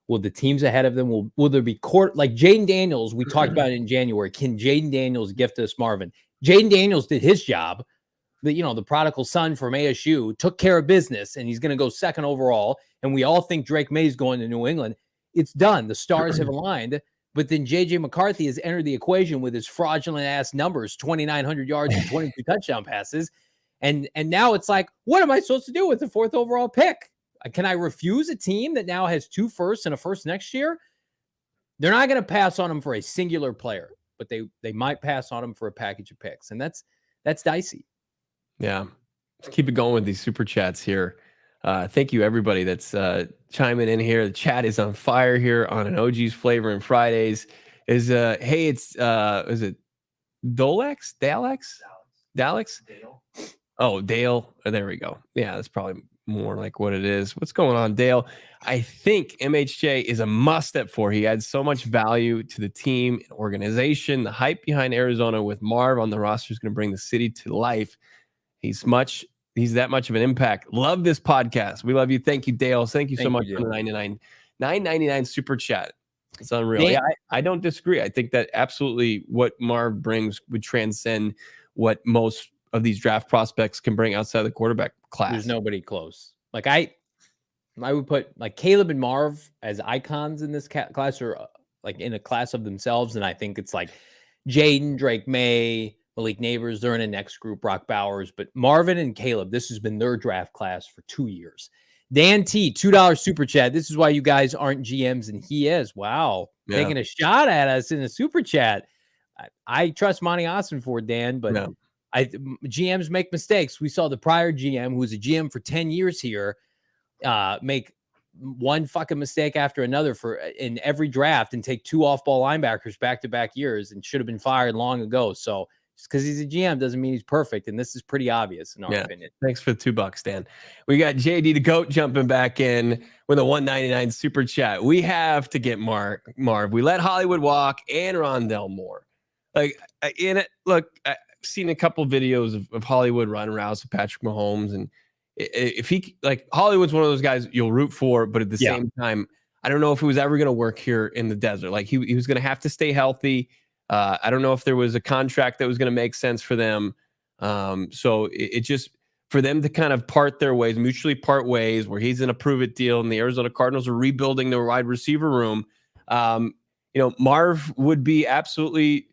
Will the teams ahead of them, will there be court? Like Jaden Daniels, we talked about it in January. Can Jaden Daniels gift us Marvin? Jaden Daniels did his job. The prodigal son from ASU took care of business, and he's going to go 2nd overall. And we all think Drake May's going to New England. It's done. The stars have aligned. But then JJ McCarthy has entered the equation with his fraudulent ass numbers, 2,900 yards and 22 touchdown passes. And now it's like, what am I supposed to do with the 4th overall pick? Can I refuse a team that now has 2 firsts and a first next year? They're not going to pass on him for a singular player, but they might pass on him for a package of picks. And that's dicey. Yeah. Let's keep it going with these super chats here. Thank you, everybody that's chiming in here. The chat is on fire here on an OG's Flavor and Fridays. Is it Dolex? Dalex? Dale. Oh, Dale. Oh, there we go. Yeah, that's probably more like what it is. What's going on, Dale? I think MHJ is a must at 4. He adds so much value to the team and organization. The hype behind Arizona with Marv on the roster is going to bring the city to life. He's that much of an impact. Love this podcast. We love you. Thank you, Dale. Thank you so much for the $9.99 super chat. It's unreal. Yeah, I don't disagree. I think that absolutely what Marv brings would transcend what most of these draft prospects can bring outside the quarterback class. There's nobody close. Like I would put like Caleb and Marv as icons in this class, or like in a class of themselves. And I think it's like Jaden, Drake May, Malik Neighbors, they're in a next group, Brock Bowers, but Marvin and Caleb, this has been their draft class for 2 years. Dan T, $2 super chat. This is why you guys aren't GMs, and he is. Wow. Yeah. Taking a shot at us in a super chat. I trust Monti Ossenfort, Dan, but GMs make mistakes. We saw the prior GM, who was a GM for 10 years here, make one fucking mistake after another in every draft and take 2 off-ball linebackers back-to-back years and should have been fired long ago. So Just because he's a GM doesn't mean he's perfect, and this is pretty obvious in our opinion. Thanks for the $2, Dan. We got JD the GOAT jumping back in with a $1.99 super chat. We have to get Marv. We let Hollywood walk and Rondell Moore. Like in it, look, I've seen a couple videos of Hollywood running routes with Patrick Mahomes, and if he like Hollywood's one of those guys you'll root for, but at the same time, I don't know if it was ever going to work here in the desert. Like he was going to have to stay healthy. I don't know if there was a contract that was going to make sense for them. So it just for them to kind of mutually part ways, where he's in a prove it deal, and the Arizona Cardinals are rebuilding their wide receiver room. Marv would be absolutely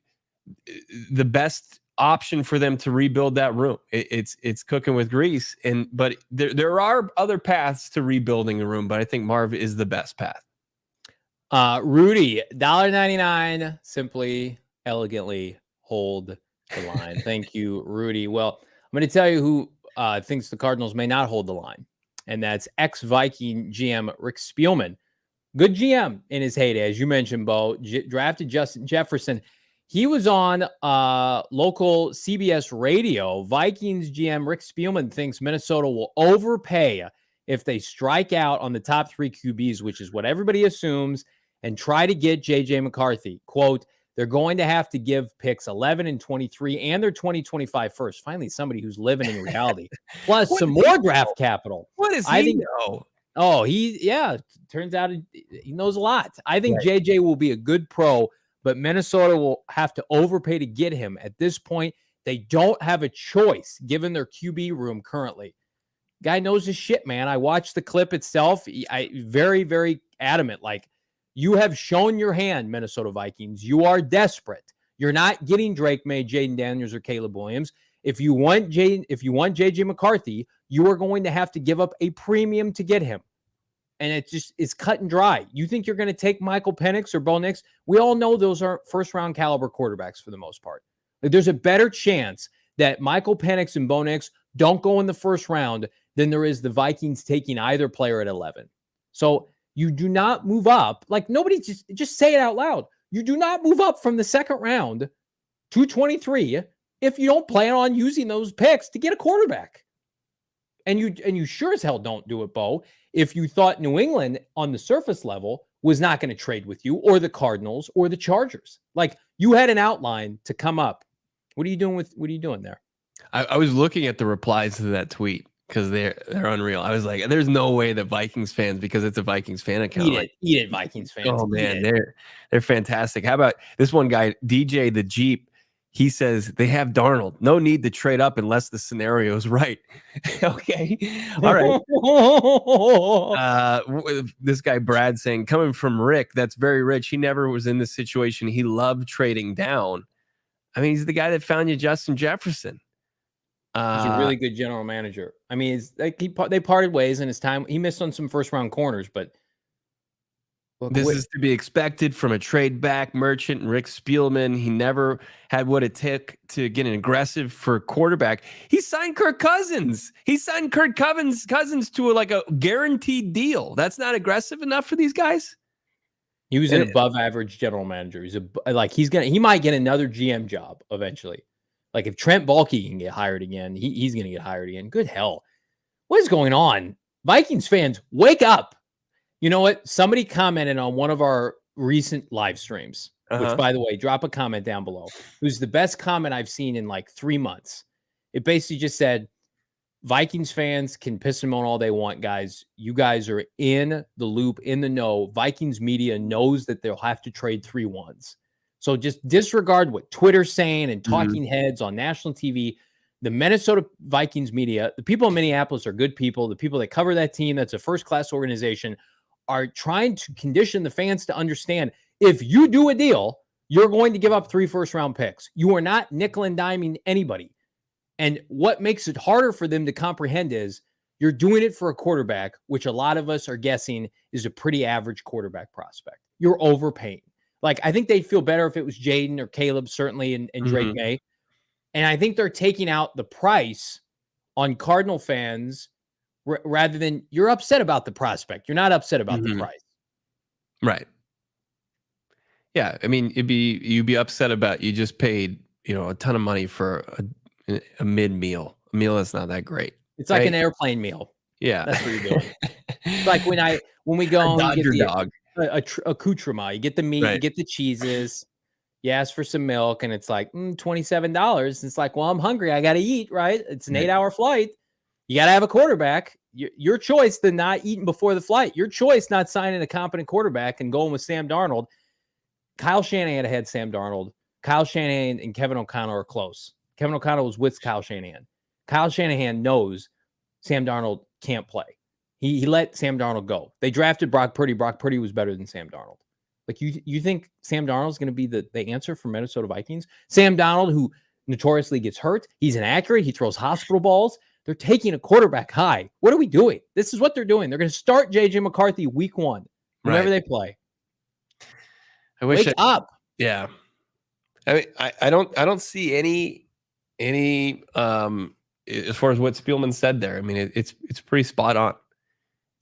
the best option for them to rebuild that room. It's cooking with grease, but there are other paths to rebuilding a room, but I think Marv is the best path. Rudy, $1.99, simply elegantly hold the line. Thank you, Rudy. Well, I'm going to tell you who thinks the Cardinals may not hold the line, and that's ex-Viking GM Rick Spielman. Good GM in his heyday, as you mentioned, Bo. Drafted Justin Jefferson. He was on local CBS radio. Vikings GM Rick Spielman thinks Minnesota will overpay if they strike out on the top 3 QBs, which is what everybody assumes, and try to get JJ McCarthy. Quote, they're going to have to give picks 11 and 23 and their 2025 first. Finally, somebody who's living in reality. Plus some more draft capital. What does he know? Oh, turns out he knows a lot. I think JJ will be a good pro, but Minnesota will have to overpay to get him. At this point, they don't have a choice given their QB room currently. Guy knows his shit, man. I watched the clip itself. I very, very adamant. Like, you have shown your hand, Minnesota Vikings. You are desperate. You're not getting Drake May, Jaden Daniels, or Caleb Williams. If you want JJ McCarthy, you are going to have to give up a premium to get him. And it's cut and dry. You think you're going to take Michael Penix or Bo Nix? We all know those aren't first-round caliber quarterbacks for the most part. Like, there's a better chance that Michael Penix and Bo Nix don't go in the first round than there is the Vikings taking either player at 11. So you do not move up. Like, nobody just say it out loud. You do not move up from the second round to 23 if you don't plan on using those picks to get a quarterback. And you sure as hell don't do it, Bo, if you thought New England on the surface level was not going to trade with you, or the Cardinals or the Chargers. Like, you had an outline to come up. What are you doing there? I was looking at the replies to that tweet because they're unreal. I was like, there's no way that Vikings fans, because it's a Vikings fan account. Eat it, Vikings fans. Oh man, they're fantastic. How about this one guy, DJ the Jeep? He says they have Darnold. No need to trade up unless the scenario is right. Okay. All right. This guy, Brad, saying, coming from Rick, that's very rich. He never was in this situation. He loved trading down. I mean, he's the guy that found you Justin Jefferson. He's a really good general manager. I mean, it's like they parted ways in his time. He missed on some first-round corners, but this is to be expected from a trade back merchant, Rick Spielman. He never had what it took to get an aggressive for quarterback. He signed Kirk Cousins. He signed Kirk Cousins to a guaranteed deal. That's not aggressive enough for these guys. He was an above average general manager. He might get another GM job eventually. Like, if Trent Baalke can get hired again, he's going to get hired again. Good hell. What is going on? Vikings fans, wake up. You know what? Somebody commented on one of our recent live streams, which, by the way, drop a comment down below. It was the best comment I've seen in like 3 months. It basically just said, Vikings fans can piss them on all they want, guys. You guys are in the loop, in the know. Vikings media knows that they'll have to trade 3-1s. So just disregard what Twitter's saying and talking heads on national TV. The Minnesota Vikings media, the people in Minneapolis are good people. The people that cover that team, that's a first-class organization, are trying to condition the fans to understand, if you do a deal, you're going to give up 3 first-round picks. You are not nickel and diming anybody. And what makes it harder for them to comprehend is you're doing it for a quarterback, which a lot of us are guessing is a pretty average quarterback prospect. You're overpaying. Like, I think they'd feel better if it was Jaden or Caleb, certainly, and Drake May. And I think they're taking out the price on Cardinal fans rather than you're upset about the prospect. You're not upset about the price. Right. Yeah. I mean, you'd be upset about you just paid a ton of money for a mid meal, a meal that's not that great. It's like an airplane meal. Yeah, that's what you're doing. It's like when we go and you get the accoutrement, you get the meat, you get the cheeses, you ask for some milk, and it's like $27. It's like, well, I'm hungry, I got to eat, right? It's an 8-hour flight. You got to have a quarterback. Your choice to not eating before the flight. Your choice not signing a competent quarterback and going with Sam Darnold. Kyle Shanahan had Sam Darnold. Kyle Shanahan and Kevin O'Connell are close. Kevin O'Connell was with Kyle Shanahan. Kyle Shanahan knows Sam Darnold can't play. He let Sam Darnold go. They drafted Brock Purdy. Brock Purdy was better than Sam Darnold. Like, you think Sam Darnold is going to be the answer for Minnesota Vikings? Sam Darnold, who notoriously gets hurt. He's inaccurate. He throws hospital balls. They're taking a quarterback high. What are we doing? This is what they're doing. They're going to start JJ McCarthy week 1, whenever they play. I wish Wake up. Yeah. I don't see any as far as what Spielman said there. I mean, it's pretty spot on.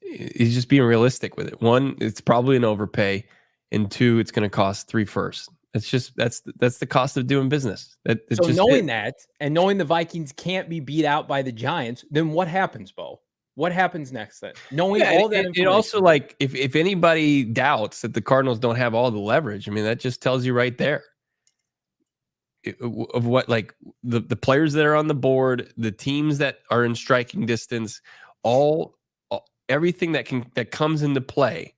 He's just being realistic with it. 1, it's probably an overpay, and 2, it's going to cost 3 firsts. That's the cost of doing business. So knowing that, and knowing the Vikings can't be beat out by the Giants, then what happens, Bo? What happens next then? Knowing all that information. It also, like, if anybody doubts that the Cardinals don't have all the leverage, I mean, that just tells you right there of what, like, the players that are on the board, the teams that are in striking distance, everything that comes into play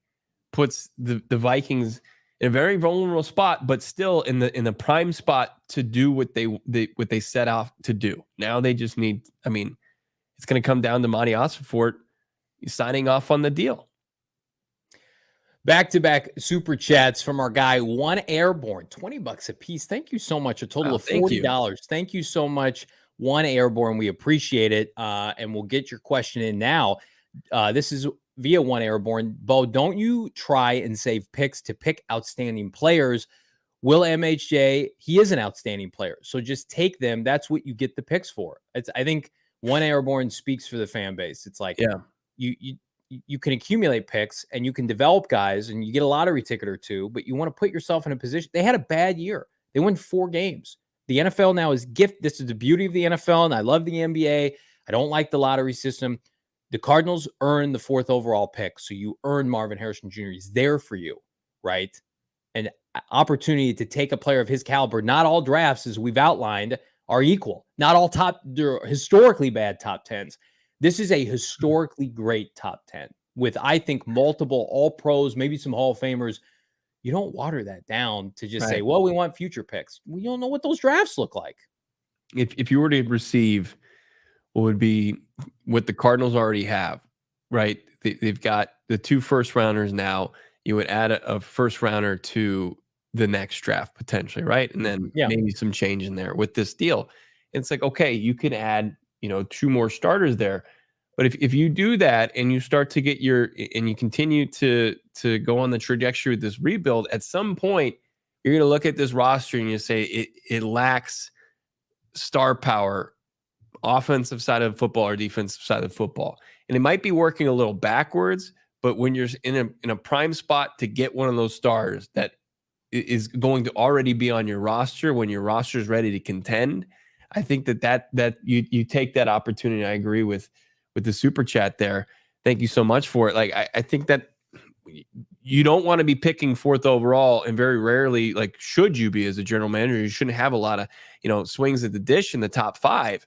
puts the Vikings in a very vulnerable spot, but still in the prime spot to do what they set off to do. Now they just need, I mean, it's going to come down to Monti Ossenfort signing off on the deal. Back-to-back super chats from our guy, One Airborne, $20 a piece. Thank you so much. A total of $40. Thank you so much, One Airborne. We appreciate it. And we'll get your question in now. This is via One Airborne. Bo, don't you try and save picks to pick outstanding players. Will MHJ, he is an outstanding player. So just take them. That's what you get the picks for. I think One Airborne speaks for the fan base. It's like, you can accumulate picks and you can develop guys and you get a lottery ticket or 2, but you want to put yourself in a position. They had a bad year. They won 4 games. The NFL now is This is the beauty of the NFL, and I love the NBA. I don't like the lottery system. The Cardinals earned the 4th overall pick, so you earn Marvin Harrison Jr. He's there for you, right? An opportunity to take a player of his caliber. Not all drafts, as we've outlined, are equal. Not all they're historically bad top 10s. This is a historically great top 10 with, I think, multiple all-pros, maybe some Hall of Famers. You don't water that down to just say, well, we want future picks. We don't know what those drafts look like. If you were to receive what would be what the Cardinals already have, right? They've got the 2 first-rounders now. You would add a first-rounder to the next draft potentially, right? And then maybe some change in there with this deal. It's like, okay, you could add 2 more starters there. But if you do that and you start to get and you continue to go on the trajectory of this rebuild, at some point you're going to look at this roster and you say it lacks star power, offensive side of football or defensive side of football. And it might be working a little backwards, but when you're in a prime spot to get one of those stars that is going to already be on your roster when your roster is ready to contend, I think that you take that opportunity. I agree with the super chat there. Thank you so much for it. Like, I think that you don't want to be picking 4th overall, and very rarely, like, should you be as a general manager, you shouldn't have a lot of, swings at the dish in the top 5.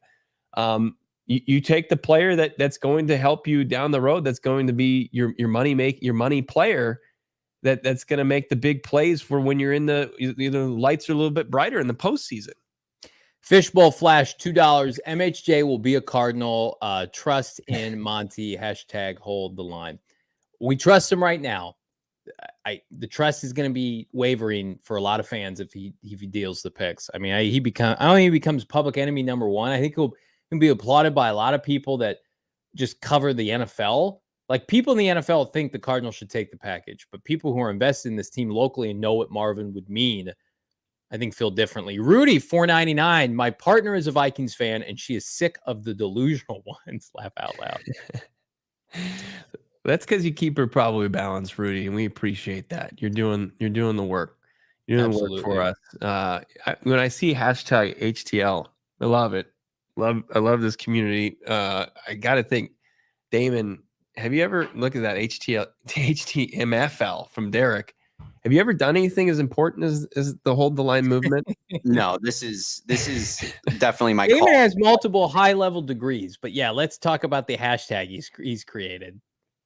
You take the player that's going to help you down the road. That's going to be your money player that's going to make the big plays for when you're in the lights are a little bit brighter in the postseason. Fishbowl Flash, $2. MHJ will be a Cardinal. Trust in Monty. # hold the line. We trust him right now. The trust is going to be wavering for a lot of fans if he deals the picks. I mean, I don't think he becomes public enemy number 1. I think he'll be applauded by a lot of people that just cover the NFL. Like, people in the NFL think the Cardinals should take the package, but people who are invested in this team locally and know what Marvin would mean, I think, feel differently. Rudy, $4.99. My partner is a Vikings fan, and she is sick of the delusional ones. Laugh out loud. That's because you keep her probably balanced, Rudy, and we appreciate that. You're doing the work. You're going to work for us. When I see hashtag HTL, I love it. I love this community. I got to think, Damon, have you ever looked at that HTMFL from Derek? Have you ever done anything as important as the hold the line movement? No, this is definitely my Damon call. has multiple high-level degrees, but yeah, let's talk about the hashtag he's created.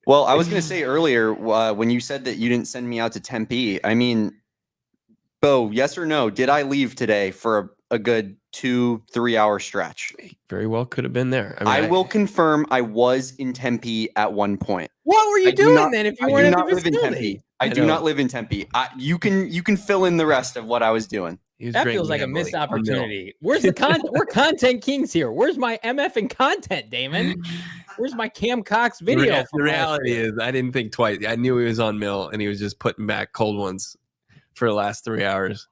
Well, I was going to say earlier when you said that you didn't send me out to Tempe, I mean, Bo, yes or no, did I leave today for a good 2-3 hour stretch? Very well could have been there. I will confirm I was in Tempe at one point. What were you doing then if you weren't at the vicinity? I do not live in Tempe. You can fill in the rest of what I was doing. That feels like a missed opportunity. Where's the content? We're content kings here. Where's my MF and content, Damon? Where's my Cam Cox video? The reality is I didn't think twice. I knew he was on Mill and he was just putting back cold ones for the last 3 hours.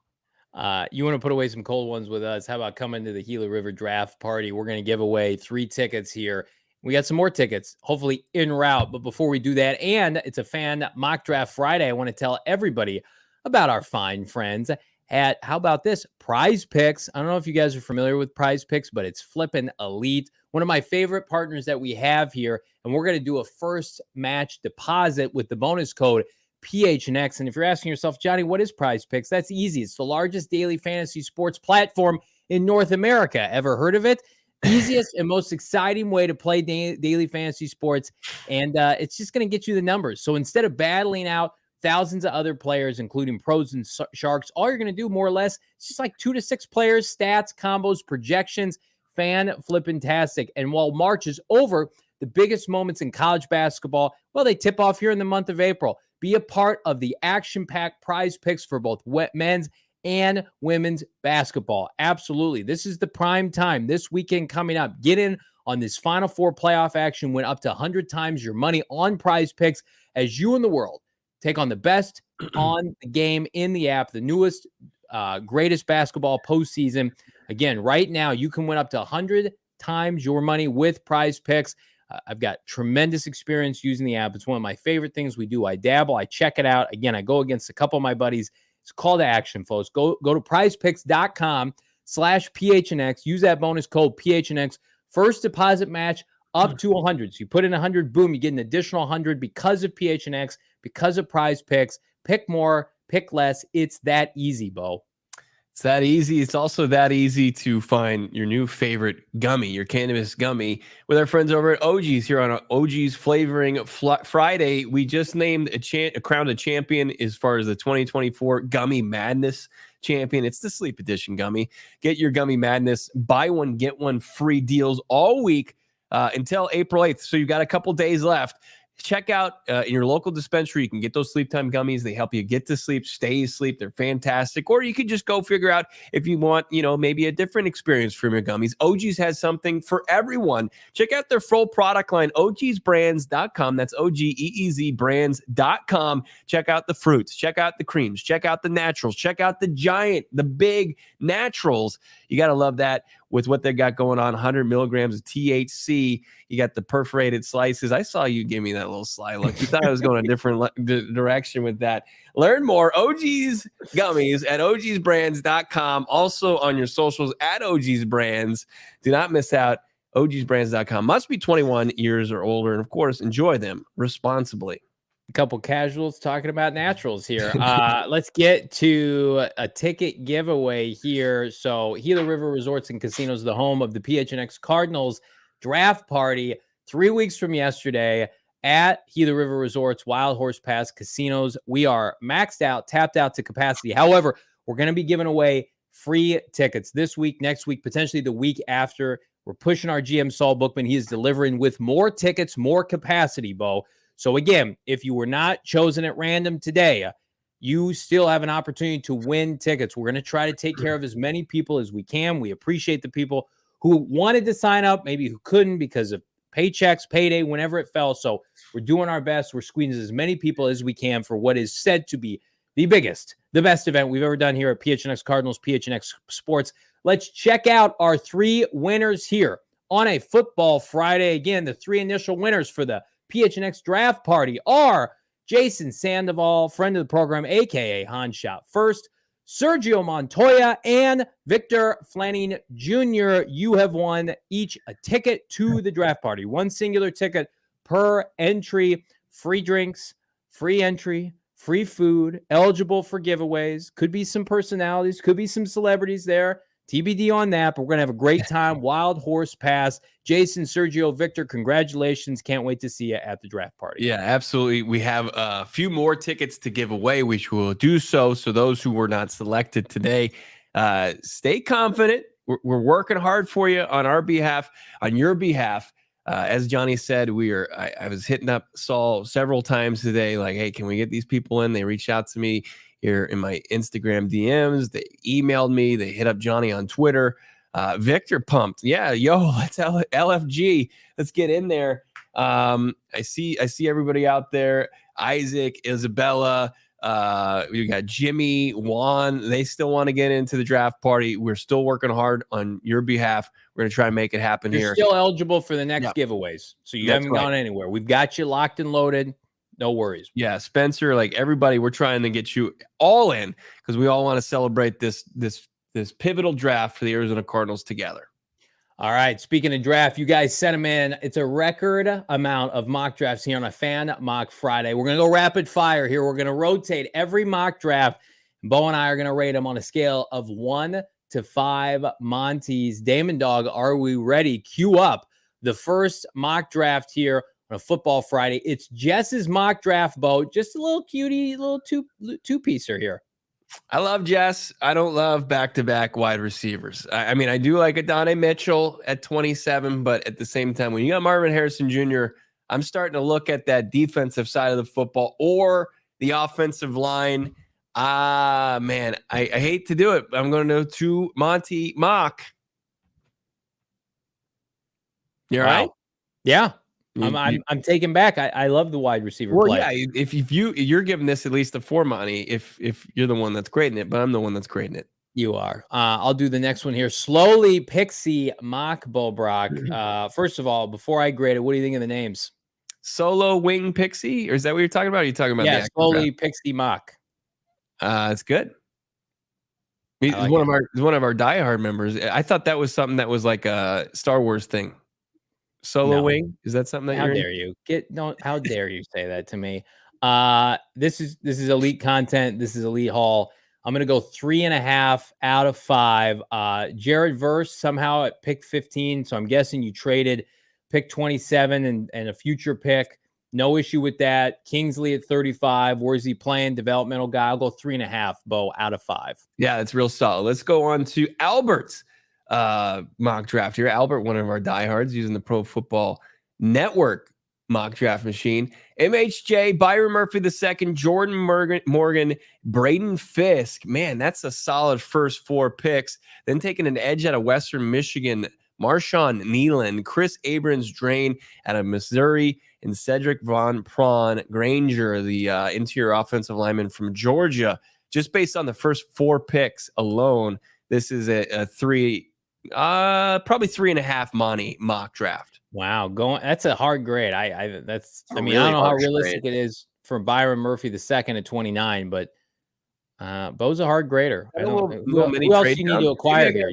You want to put away some cold ones with us? How about coming to the Gila River draft party? We're going to give away 3 tickets here. We got some more tickets, hopefully en route. But before we do that, and it's a fan mock draft Friday, I want to tell everybody about our fine friends at, how about this, Prize Picks. I don't know if you guys are familiar with Prize Picks, but it's flipping elite. One of my favorite partners that we have here, and we're going to do a first match deposit with the bonus code PHNX. And if you're asking yourself, Johnny, what is Prize Picks? That's easy. It's the largest daily fantasy sports platform in North America. Ever heard of it? Easiest and most exciting way to play daily fantasy sports. And it's just going to get you the numbers. So instead of battling out thousands of other players, including pros and sharks, all you're going to do more or less, it's just like 2 to 6 players, stats, combos, projections, fan-flippin-tastic. And while March is over, the biggest moments in college basketball, well, they tip off here in the month of April. Be a part of the action-packed Prize Picks for both men's and women's basketball. Absolutely. This is the prime time this weekend coming up. Get in on this Final Four playoff action. Win up to 100 times your money on Prize Picks as you and the world take on the best on the game in the app, the newest, greatest basketball postseason. Again, right now, you can win up to 100 times your money with Prize Picks. I've got tremendous experience using the app. It's one of my favorite things we do. I dabble. I check it out. Again, I go against a couple of my buddies. It's call to action, folks. Go to prizepicks.com/PHNX. Use that bonus code PHNX. First deposit match up to 100. So you put in 100, boom, you get an additional 100 because of PHNX, because of Prize Picks. Pick more, pick less. It's that easy, Bo. It's that easy. It's also that easy to find your new favorite gummy, your cannabis gummy, with our friends over at OG's here on OG's Flavoring Friday. We just named crowned a champion as far as the 2024 Gummy Madness champion. It's the Sleep Edition gummy. Get your Gummy Madness, buy one, get one free deals all week until April 8th. So you've got a couple days left. Check out in your local dispensary. You can get those sleep time gummies. They help you get to sleep, stay asleep. They're fantastic. Or you can just go figure out if you want, maybe a different experience from your gummies. OG's has something for everyone. Check out their full product line, ogsbrands.com. That's OGEEZ brands.com. Check out the fruits. Check out the creams. Check out the naturals. Check out the big naturals. You got to love that with what they got going on. 100 milligrams of THC. You got the perforated slices. I saw you give me that little sly look. You thought I was going a different direction with that. Learn more. OG's gummies at ogsbrands.com. Also on your socials at OG's Brands. Do not miss out. ogsbrands.com. Must be 21 years or older. And of course, enjoy them responsibly. A couple casuals talking about naturals here. Let's get to a ticket giveaway here. So Gila River Resorts and Casinos, the home of the PHNX Cardinals draft party 3 weeks from yesterday at Gila River Resorts, Wild Horse Pass Casinos. We are maxed out, tapped out to capacity. However, we're going to be giving away free tickets this week, next week, potentially the week after. We're pushing our GM Saul Bookman. He is delivering with more tickets, more capacity, Bo. So again, if you were not chosen at random today, you still have an opportunity to win tickets. We're going to try to take care of as many people as we can. We appreciate the people who wanted to sign up, maybe who couldn't because of paychecks, payday, whenever it fell. So we're doing our best. We're squeezing as many people as we can for what is said to be the biggest, the best event we've ever done here at PHNX Cardinals, PHNX Sports. Let's check out our 3 winners here on a Football Friday. Again, the 3 initial winners for the PHNX draft party are Jason Sandoval, friend of the program, a.k.a. Han Shot First, Sergio Montoya, and Victor Flanning Jr. You have won each a ticket to the draft party. One singular ticket per entry. Free drinks, free entry, free food, eligible for giveaways. Could be some personalities, could be some celebrities there. TBD on that, but we're going to have a great time. Wild Horse Pass. Jason, Sergio, Victor, congratulations. Can't wait to see you at the draft party. Yeah, absolutely. We have a few more tickets to give away, which we'll do so. So those who were not selected today, stay confident. We're working hard for you on our behalf, on your behalf. As Johnny said, I was hitting up Saul several times today, like, hey, can we get these people in? They reached out to me here in my Instagram DMs. They emailed me. They hit up Johnny on Twitter. Victor pumped. Yeah, let's LFG. Let's get in there. I see everybody out there. Isaac, Isabella, we got Jimmy, Juan. They still want to get into the draft party. We're still working hard on your behalf. We're going to try and make it happen here. You're still eligible for the next giveaways. So you haven't gone anywhere. We've got you locked and loaded. No worries. Yeah, Spencer, like everybody, we're trying to get you all in because we all want to celebrate this pivotal draft for the Arizona Cardinals together. All right. Speaking of draft, you guys sent them in. It's a record amount of mock drafts here on a Fan Mock Friday. We're going to go rapid fire here. We're going to rotate every mock draft. Bo and I are going to rate them on a scale of 1 to 5 Monties. Damon Dog, are we ready? Cue up the first mock draft here on a Football Friday. It's Jess's mock draft, Bo. Just a little cutie, little two-piecer here. I love Jess. I don't love back-to-back wide receivers. I mean, I do like Adonai Mitchell at 27, but at the same time, when you got Marvin Harrison Jr., I'm starting to look at that defensive side of the football or the offensive line. Man, I hate to do it, but I'm going to go to Monty Mock. You all right? Yeah. I'm taking back. I love the wide receiver play. Yeah, if you're giving this at least a 4, Monty, if you're the one that's grading it, but I'm the one that's grading it. You are. I'll do the next one here. Slowly Pixie Mock Bo Brack. First of all, before I grade it, what do you think of the names? Solo Wing Pixie, or is that what you're talking about? Or are you talking about the Slowly Pixie Mock? It's good. He's one of our diehard members. I thought that was something that was like a Star Wars thing. Solo Wing, is that something that how dare you say that to me? This is elite content. This is elite haul. I'm gonna go 3.5 out of 5. Jared Verse somehow at pick 15, so I'm guessing you traded pick 27 and a future pick. No issue with that. Kingsley at 35. Where's he playing? Developmental guy. I'll go 3.5, Bo, out of 5. Yeah, that's real solid. Let's go on to Albert's mock draft here. Albert, one of our diehards, using the Pro Football Network mock draft machine. MHJ, Byron Murphy II, Jordan Morgan, Braden Fisk. Man, that's a solid first 4 picks. Then taking an edge out of Western Michigan, Marshawn Nealon, Chris Abrams-Drain out of Missouri, and Cedric Von Prawn Granger, the interior offensive lineman from Georgia. Just based on the first 4 picks alone, this is a 3, probably 3.5 Monty mock draft. Wow, that's a hard grade. I don't know how realistic it is for Byron Murphy II at 29, but Bo's a hard grader. Who else you need to acquire here?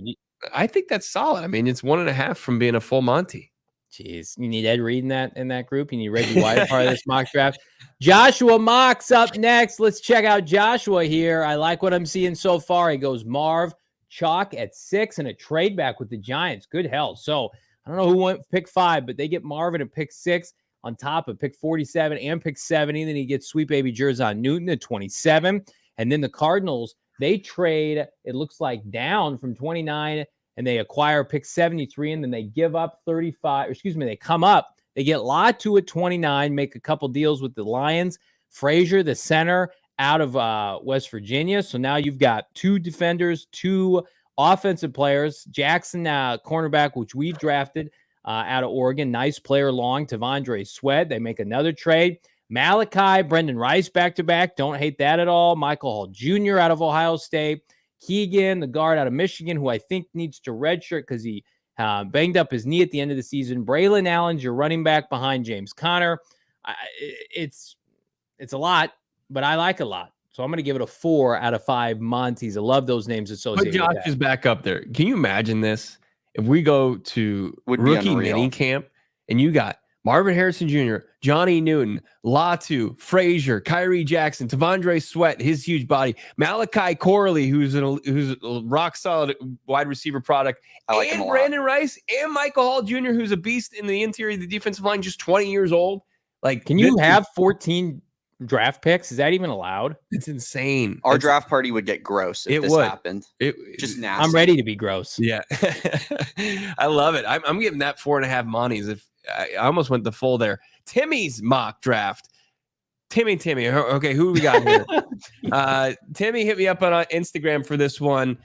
I think that's solid. I mean, it's 1.5 from being a full Monty. Jeez, you need Ed Reed in that group. You need Reggie White part of this mock draft. Joshua Mock's up next. Let's check out Joshua here. I like what I'm seeing so far. He goes Marv Chalk at 6 and a trade back with the Giants. Good hell. So I don't know who went pick 5, but they get Marvin at pick 6 on top of pick 47 and pick 70. Then he gets sweet baby Jerzon Newton at 27. And then the Cardinals, they trade, it looks like, down from 29, and they acquire pick 73, and then they give up 35. They come up. They get Latu at 29, make a couple deals with the Lions. Frazier, the center, out of West Virginia. So now you've got 2 defenders, 2 offensive players. Jackson, cornerback, which we've drafted out of Oregon. Nice player long. Tavondre Sweat. They make another trade. Malachi, Brendan Rice back-to-back. Don't hate that at all. Michael Hall Jr. out of Ohio State. Keegan, the guard out of Michigan, who I think needs to redshirt because he banged up his knee at the end of the season. Braylon Allen's your running back behind James Conner. It's a lot, but I like a lot. So I'm going to give it a 4 out of 5 Monties. I love those names associated Josh with that. is back up there. Can you imagine this? If we go to rookie mini camp and you got Marvin Harrison Jr., Johnny Newton, Latu, Frazier, Kyrie Jackson, Tavondre Sweat, his huge body, Malachi Corley, who's a rock solid wide receiver product, and Brandon Rice and Michael Hall Jr., who's a beast in the interior of the defensive line, just 20 years old. Like, can you have 14 draft picks? Is that even allowed? It's insane. Our draft party would get gross if this happened. Just nasty. I'm ready to be gross. Yeah. I love it. I'm giving that 4.5 Monties. If I almost went the full there. Timmy's mock draft. Timmy. Okay, who we got here? Timmy hit me up on Instagram for this one.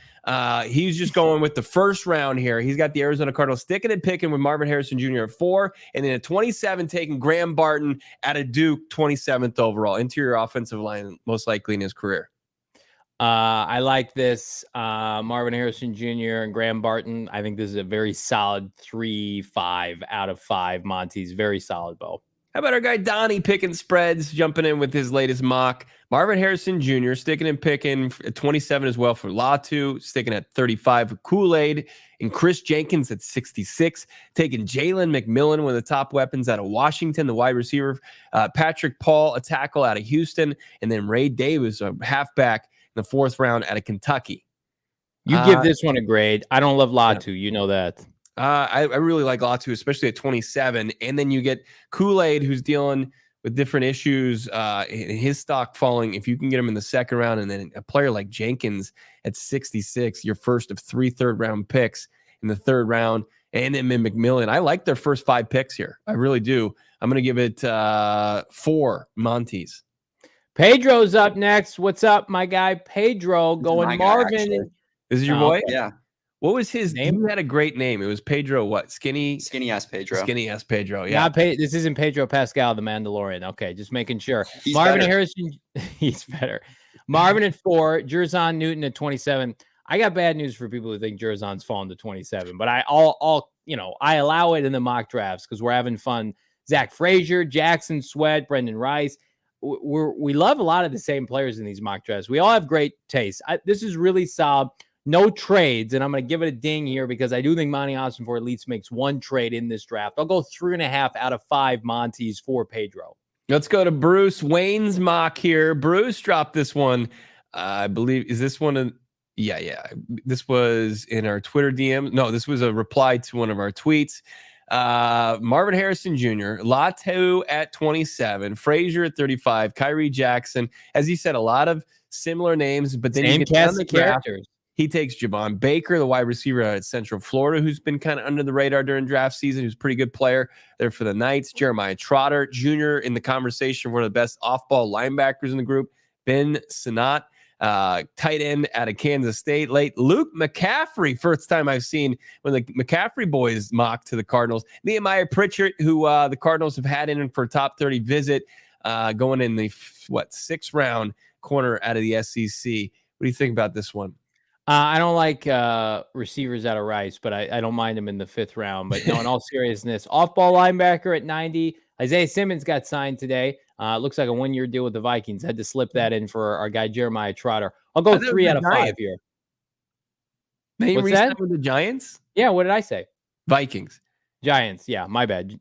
He's just going with the first round here. He's got the Arizona Cardinals sticking and picking with Marvin Harrison Jr. at 4, and then at 27 taking Graham Barton out of Duke, 27th overall. Interior offensive line, most likely in his career. I like this. Marvin Harrison Jr. and Graham Barton. I think this is a very solid 3-5 out of 5 Monties. Very solid, Bo. How about our guy Donnie picking spreads, jumping in with his latest mock? Marvin Harrison Jr. sticking and picking at 27 as well for Latu, sticking at 35 with Kool-Aid, and Chris Jenkins at 66, taking Jalen McMillan, one of the top weapons out of Washington, the wide receiver, Patrick Paul, a tackle out of Houston, and then Ray Davis, a halfback in the 4th round out of Kentucky. You give this one a grade. I don't love Latu. Yeah. You know that. I really like Latu, especially at 27. And then you get Kool-Aid, who's dealing with different issues, his stock falling. If you can get him in the 2nd round, and then a player like Jenkins at 66, your first of 3 third-round picks in the 3rd round, and then McMillan. I like their first 5 picks here. I really do. I'm going to give it 4 Monties. Pedro's up next. What's up, my guy? Pedro going Marvin. This is your boy? Okay. Yeah. What was his name? He had a great name. It was Pedro what? Skinny ass Pedro. Skinny ass Pedro. Yeah. This isn't Pedro Pascal, the Mandalorian. Okay, just making sure. He's Marvin better. Harrison, he's better. Marvin at 4, Jerzon Newton at 27. I got bad news for people who think Jerzon's fallen to 27, but I allow it in the mock drafts because we're having fun. Zach Frazier, Jackson Sweat, Brendan Rice. We love a lot of the same players in these mock drafts. We all have great taste. This is really solid. No trades, and I'm going to give it a ding here because I do think Monti Ossenfort at least makes 1 trade in this draft. I'll go 3.5 out of 5 Monties for Pedro. Let's go to Bruce Wayne's mock here. Bruce dropped this one. I believe, is this one? Yeah. This was in our Twitter DM. No, this was a reply to one of our tweets. Marvin Harrison Jr., Latu at 27, Frazier at 35, Kyrie Jackson. As you said, a lot of similar names, but then same you get cast of characters. He takes Javon Baker, the wide receiver out at Central Florida, who's been kind of under the radar during draft season, who's a pretty good player there for the Knights. Jeremiah Trotter Jr. in the conversation, one of the best off-ball linebackers in the group. Ben Sinnott, tight end out of Kansas State. Late Luke McCaffrey, first time I've seen when the McCaffrey boys mocked to the Cardinals. Nehemiah Pritchard, who the Cardinals have had in for a top 30 visit, going in the 6th round corner out of the SEC. What do you think about this one? I don't like receivers out of Rice, but I don't mind him in the 5th round. But no, in all seriousness, off-ball linebacker at 90. Isaiah Simmons got signed today. Looks like a 1-year deal with the Vikings. Had to slip that in for our guy Jeremiah Trotter. I'll go 3 out of 5 here. What's that? With the Giants? Yeah, what did I say? Vikings. Giants. Yeah, my bad.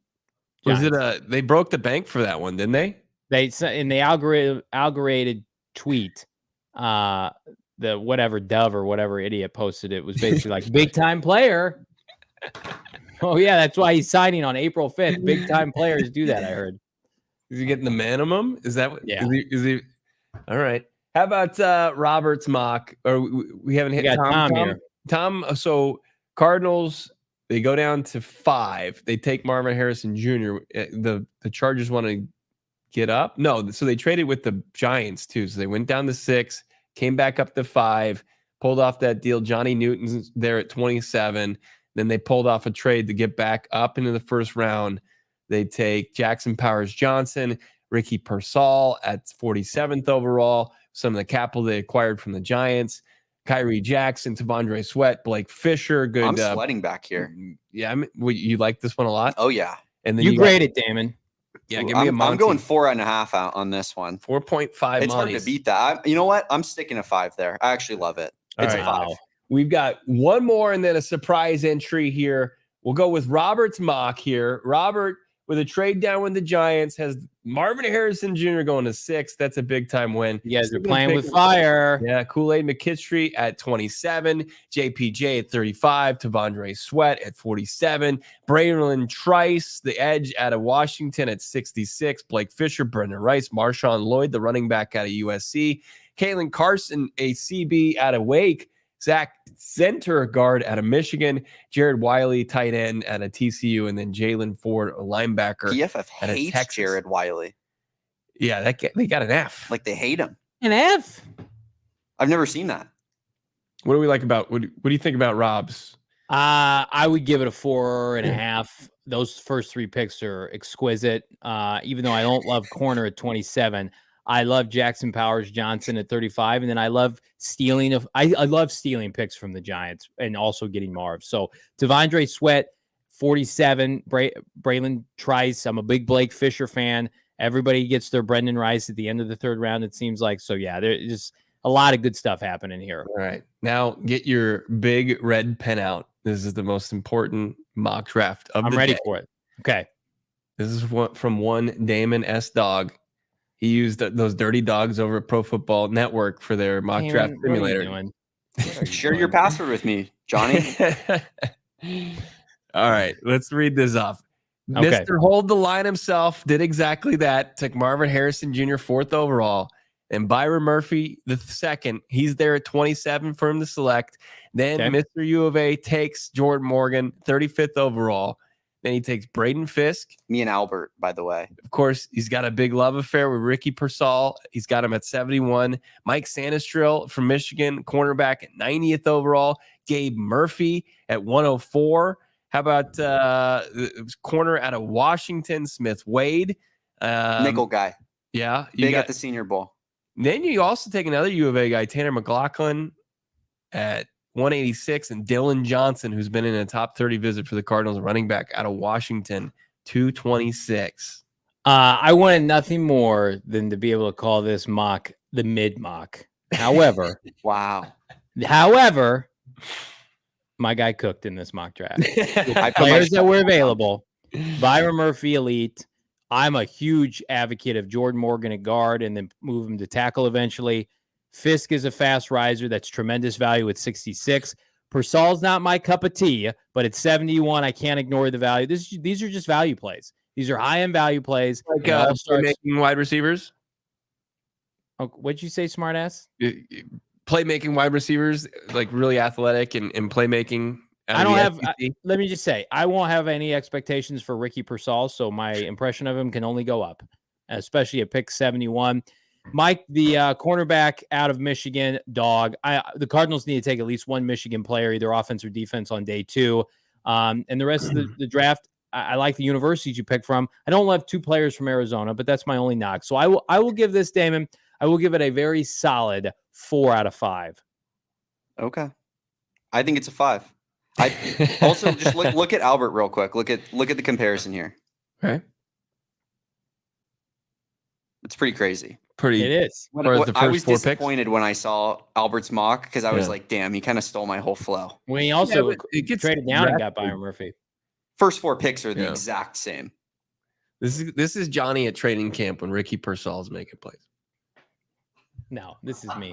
Giants. Was it they broke the bank for that one, didn't they? They in the algorithmic tweet, the whatever Dove or whatever idiot posted it was basically like big time player. Oh yeah, that's why he's signing on April 5th. Big time players do that, I heard. Is he getting the minimum? Is that what? Yeah. Is he? All right. How about Robert's mock? Or we haven't hit Tom here. Tom. So Cardinals, they go down to 5. They take Marvin Harrison Jr. The Chargers want to get up. No, so they traded with the Giants too. So they went down to 6, came back up to 5, pulled off that deal. Johnny Newton's there at 27. Then they pulled off a trade to get back up into the 1st round. They take Jackson Powers Johnson, Ricky Pearsall at 47th overall. Some of the capital they acquired from the Giants. Kyrie Jackson, Tavondre Sweat, Blake Fisher. Good. I'm sweating back here. Yeah, you like this one a lot? Oh, yeah. And then you grade it, Damon. Yeah, give me a Monti. I'm going 4.5 out on this one. 4.5. It's hard to beat that. You know what? I'm sticking a 5 there. I actually love it. It's a 5. We've got one more and then a surprise entry here. We'll go with Robert's mock here. Robert, with a trade down with the Giants, has Marvin Harrison Jr. going to 6. That's a big time win. You guys are playing with fire. Yeah, Kool-Aid McKinstry at 27, JPJ at 35, Tavondre Sweat at 47, Braylon Trice, the edge out of Washington at 66, Blake Fisher, Brendan Rice, Marshawn Lloyd, the running back out of USC, Kalen Carson, a CB out of Wake, Zach center guard out of Michigan, Jared Wiley, tight end out of TCU, and then Jalen Ford, a linebacker. PFF hates Jared Wiley. Yeah, they got an F. Like they hate him. An F? I've never seen that. What do we like about what do you think about Rob's? I would give it a 4.5. Those first 3 picks are exquisite. Even though I don't love corner at 27. I love Jackson Powers Johnson at 35, and then I love stealing I love stealing picks from the Giants and also getting Marv. So Tavondre Sweat, 47, Braylon Trice. I'm a big Blake Fisher fan. Everybody gets their Brendan Rice at the end of the 3rd round, it seems like. So yeah, there's just a lot of good stuff happening here. All right. Now get your big red pen out. This is the most important mock draft of the day. I'm ready for it. Okay. This is from one Damon S. Dog. He used those dirty dogs over at Pro Football Network for their mock draft simulator. Share your password with me, Johnny. All right, let's read this off. Okay. Mr. Hold the Line himself did exactly that. Took Marvin Harrison Jr. 4th overall. And Byron Murphy, the 2nd, he's there at 27 for him to select. Then Mr. U of A takes Jordan Morgan, 35th overall. Then he takes Braden Fisk. Me and Albert, by the way. Of course, he's got a big love affair with Ricky Pearsall. He's got him at 71. Mike Sanistrell from Michigan, cornerback at 90th overall. Gabe Murphy at 104. How about corner out of Washington, Smith Wade? Nickel guy. Yeah. Big at the Senior Bowl. Then you also take another U of A guy, Tanner McLaughlin at 186, and Dylan Johnson, who's been in a top 30 visit for the Cardinals, running back out of Washington, 226. I wanted nothing more than to be able to call this mock the mid mock. However, However, my guy cooked in this mock draft. Players that were available, Byron Murphy, elite. I'm a huge advocate of Jordan Morgan at guard and then move him to tackle eventually. Fisk is a fast riser. That's tremendous value at 66. Pearsall's not my cup of tea, but at 71, I can't ignore the value. These are just value plays. These are high-end value plays. Like making wide receivers? Oh, what'd you say, smartass? Playmaking wide receivers, like really athletic and playmaking. I don't have. Let me just say, I won't have any expectations for Ricky Pearsall, so my impression of him can only go up, especially at pick 71. Mike, the cornerback out of Michigan, dog. The Cardinals need to take at least one Michigan player, either offense or defense, on day 2. And the rest of the draft, I like the universities you pick from. I don't love 2 players from Arizona, but that's my only knock. So I will give this, Damon, I will give it a very solid 4 out of 5. Okay. I think it's a 5. I also just look at Albert real quick. Look at the comparison here. Right. It's pretty crazy. It is. I was disappointed when I saw Albert's mock because I was like, damn, he kind of stole my whole flow. When he also traded down and got Byron Murphy. First 4 picks are the exact same. This is Johnny at training camp when Ricky Pearsall is making plays. No, this is me.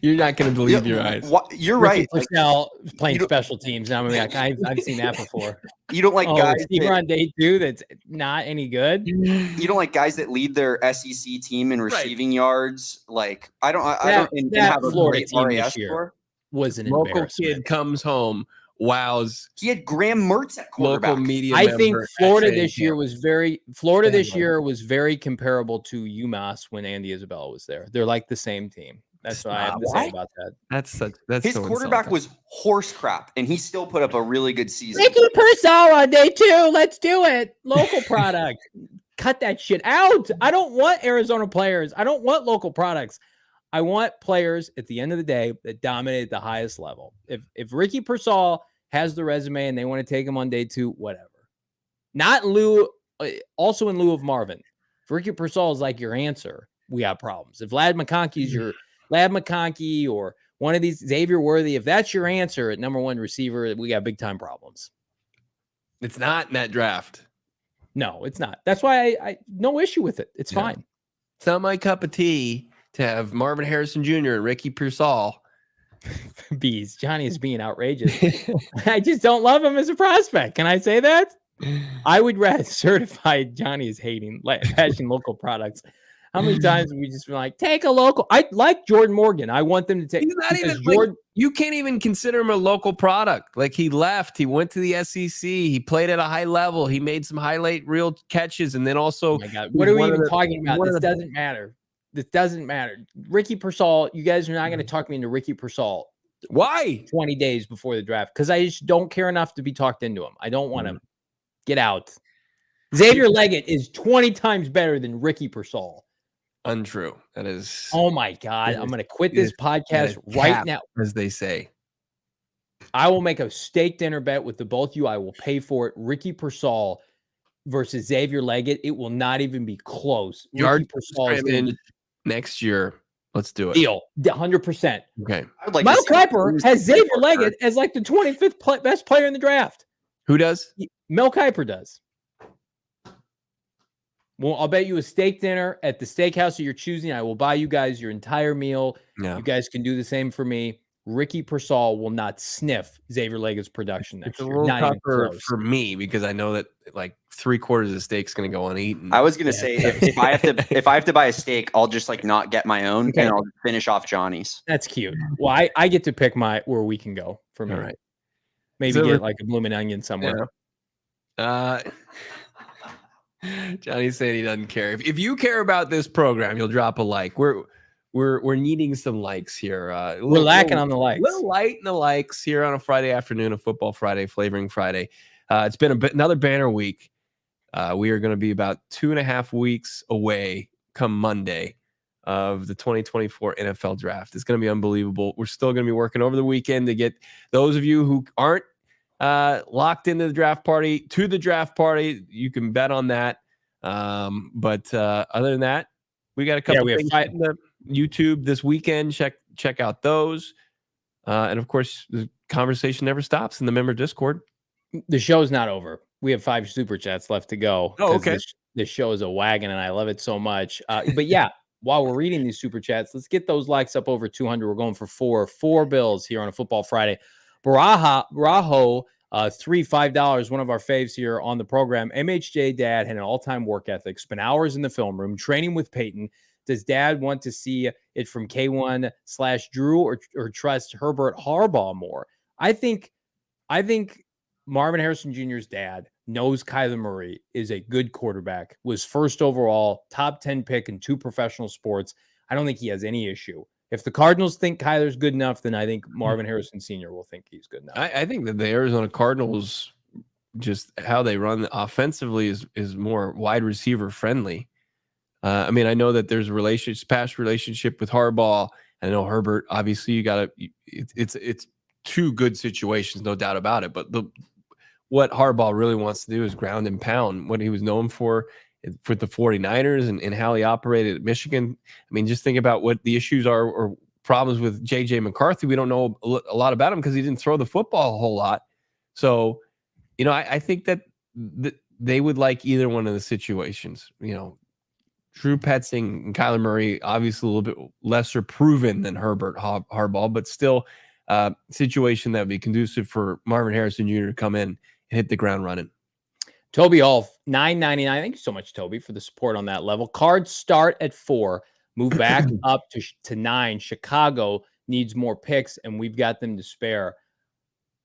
You're not going to believe your eyes. You're right. Pearsall playing special teams. Now, I've seen that before. You don't like guys on day 2 that's not any good. You don't like guys that lead their SEC team in receiving yards. Like I don't have a Florida team this year was an local embarrassment. Kid comes home. Wows. He had Graham Mertz at quarterback. Local media. I think Florida this year was very comparable to UMass when Andy Isabella was there. They're like the same team. That's what I have to say about that. That's his quarterback was horse crap, and he still put up a really good season. Ricky Pearsall on day 2. Let's do it. Local product. Cut that shit out. I don't want Arizona players. I don't want local products. I want players at the end of the day that dominate at the highest level. If Ricky Pearsall has the resume and they want to take him on day 2, whatever. Not in lieu Also in lieu of Marvin, if Ricky Pearsall is like your answer, we got problems. If Ladd McConkey is your Ladd McConkey or one of these Xavier Worthy, if that's your answer at number one receiver, we got big time problems. It's not in that draft. No, it's not. That's why I no issue with it. It's fine. It's not my cup of tea to have Marvin Harrison Jr. and Ricky Pearsall. Bees. Johnny is being outrageous. I just don't love him as a prospect. Can I say that? I would rather certify Johnny is hating passion local products. How many times have we just been like, take a local? I like Jordan Morgan. I want them to take. He's not even Jordan, you can't even consider him a local product. Like he left, he went to the SEC, he played at a high level, he made some highlight reel catches, and then also. Oh my God, what are we even talking about? This doesn't matter. This doesn't matter. Ricky Pearsall, you guys are not going to talk me into Ricky Pearsall. Why? 20 days before the draft, because I just don't care enough to be talked into him. I don't want to get out. Xavier Leggett is 20 times better than Ricky Pearsall. Untrue. That is. Oh my God. I'm going to quit this podcast right now. As they say. I will make a steak dinner bet with the both of you. I will pay for it. Ricky Pearsall versus Xavier Leggett. It will not even be close. Ricky Pearsall is next year. Let's do it. Deal. 100%. Okay. Mel Kiper has Xavier Leggett as like the 25th best player in the draft. Who does? Mel Kiper does. Well, I'll bet you a steak dinner at the steakhouse that you're choosing. I will buy you guys your entire meal. Yeah. You guys can do the same for me. Ricky Pearsall will not sniff Xavier Leggett's production next year. It's a little tougher for me because I know that like 3/4 of the steak's going to go uneaten. I was going to say if I have to buy a steak, I'll just like not get my own and I'll finish off Johnny's. That's cute. Well, I get to pick where we can go for me. All right. Maybe get like a blooming onion somewhere. Yeah. Johnny's saying he doesn't care. If you care about this program, you'll drop a like. We're needing some likes here. We're lacking on the likes. A little light in the likes here on a Friday afternoon, a Football Friday, Flavoring Friday. It's been another banner week. We are going to be about 2.5 weeks away come Monday of the 2024 NFL Draft. It's going to be unbelievable. We're still going to be working over the weekend to get those of you who aren't locked into the draft party to the draft party. You can bet on that. But other than that, we got a couple things in the YouTube this weekend. Check out those. And of course, the conversation never stops in the member Discord. The show's not over. We have 5 super chats left to go. Oh, okay. This show is a wagon and I love it so much. But yeah, while we're reading these super chats, let's get those likes up over 200. We're going for four bills here on a Football Friday. Barajo, $3 $5, one of our faves here on the program. MHJ dad had an all-time work ethic, spent hours in the film room training with Peyton. Does dad want to see it from K1/Drew or trust Herbert Harbaugh more? I think Marvin Harrison Jr.'s dad knows Kyler Murray is a good quarterback, was first overall, top 10 pick in 2 professional sports. I don't think he has any issue. If the Cardinals think Kyler's good enough, then I think Marvin Harrison Sr. will think he's good enough. I think that the Arizona Cardinals, just how they run offensively is more wide receiver friendly. I mean, I know that there's a past relationship with Harbaugh. I know Herbert, obviously it's 2 good situations, no doubt about it. But what Harbaugh really wants to do is ground and pound, what he was known for the 49ers and how he operated at Michigan. I mean, just think about what the issues are or problems with JJ McCarthy. We don't know a lot about him because he didn't throw the football a whole lot. So, I think that they would like either one of the situations. Drew Petzing and Kyler Murray, obviously a little bit lesser proven than Herbert Harbaugh, but still situation that would be conducive for Marvin Harrison Jr. to come in and hit the ground running. Toby Alf, $9.99. Thank you so much, Toby, for the support on that level. Cards start at 4, move back up to 9. Chicago needs more picks, and we've got them to spare.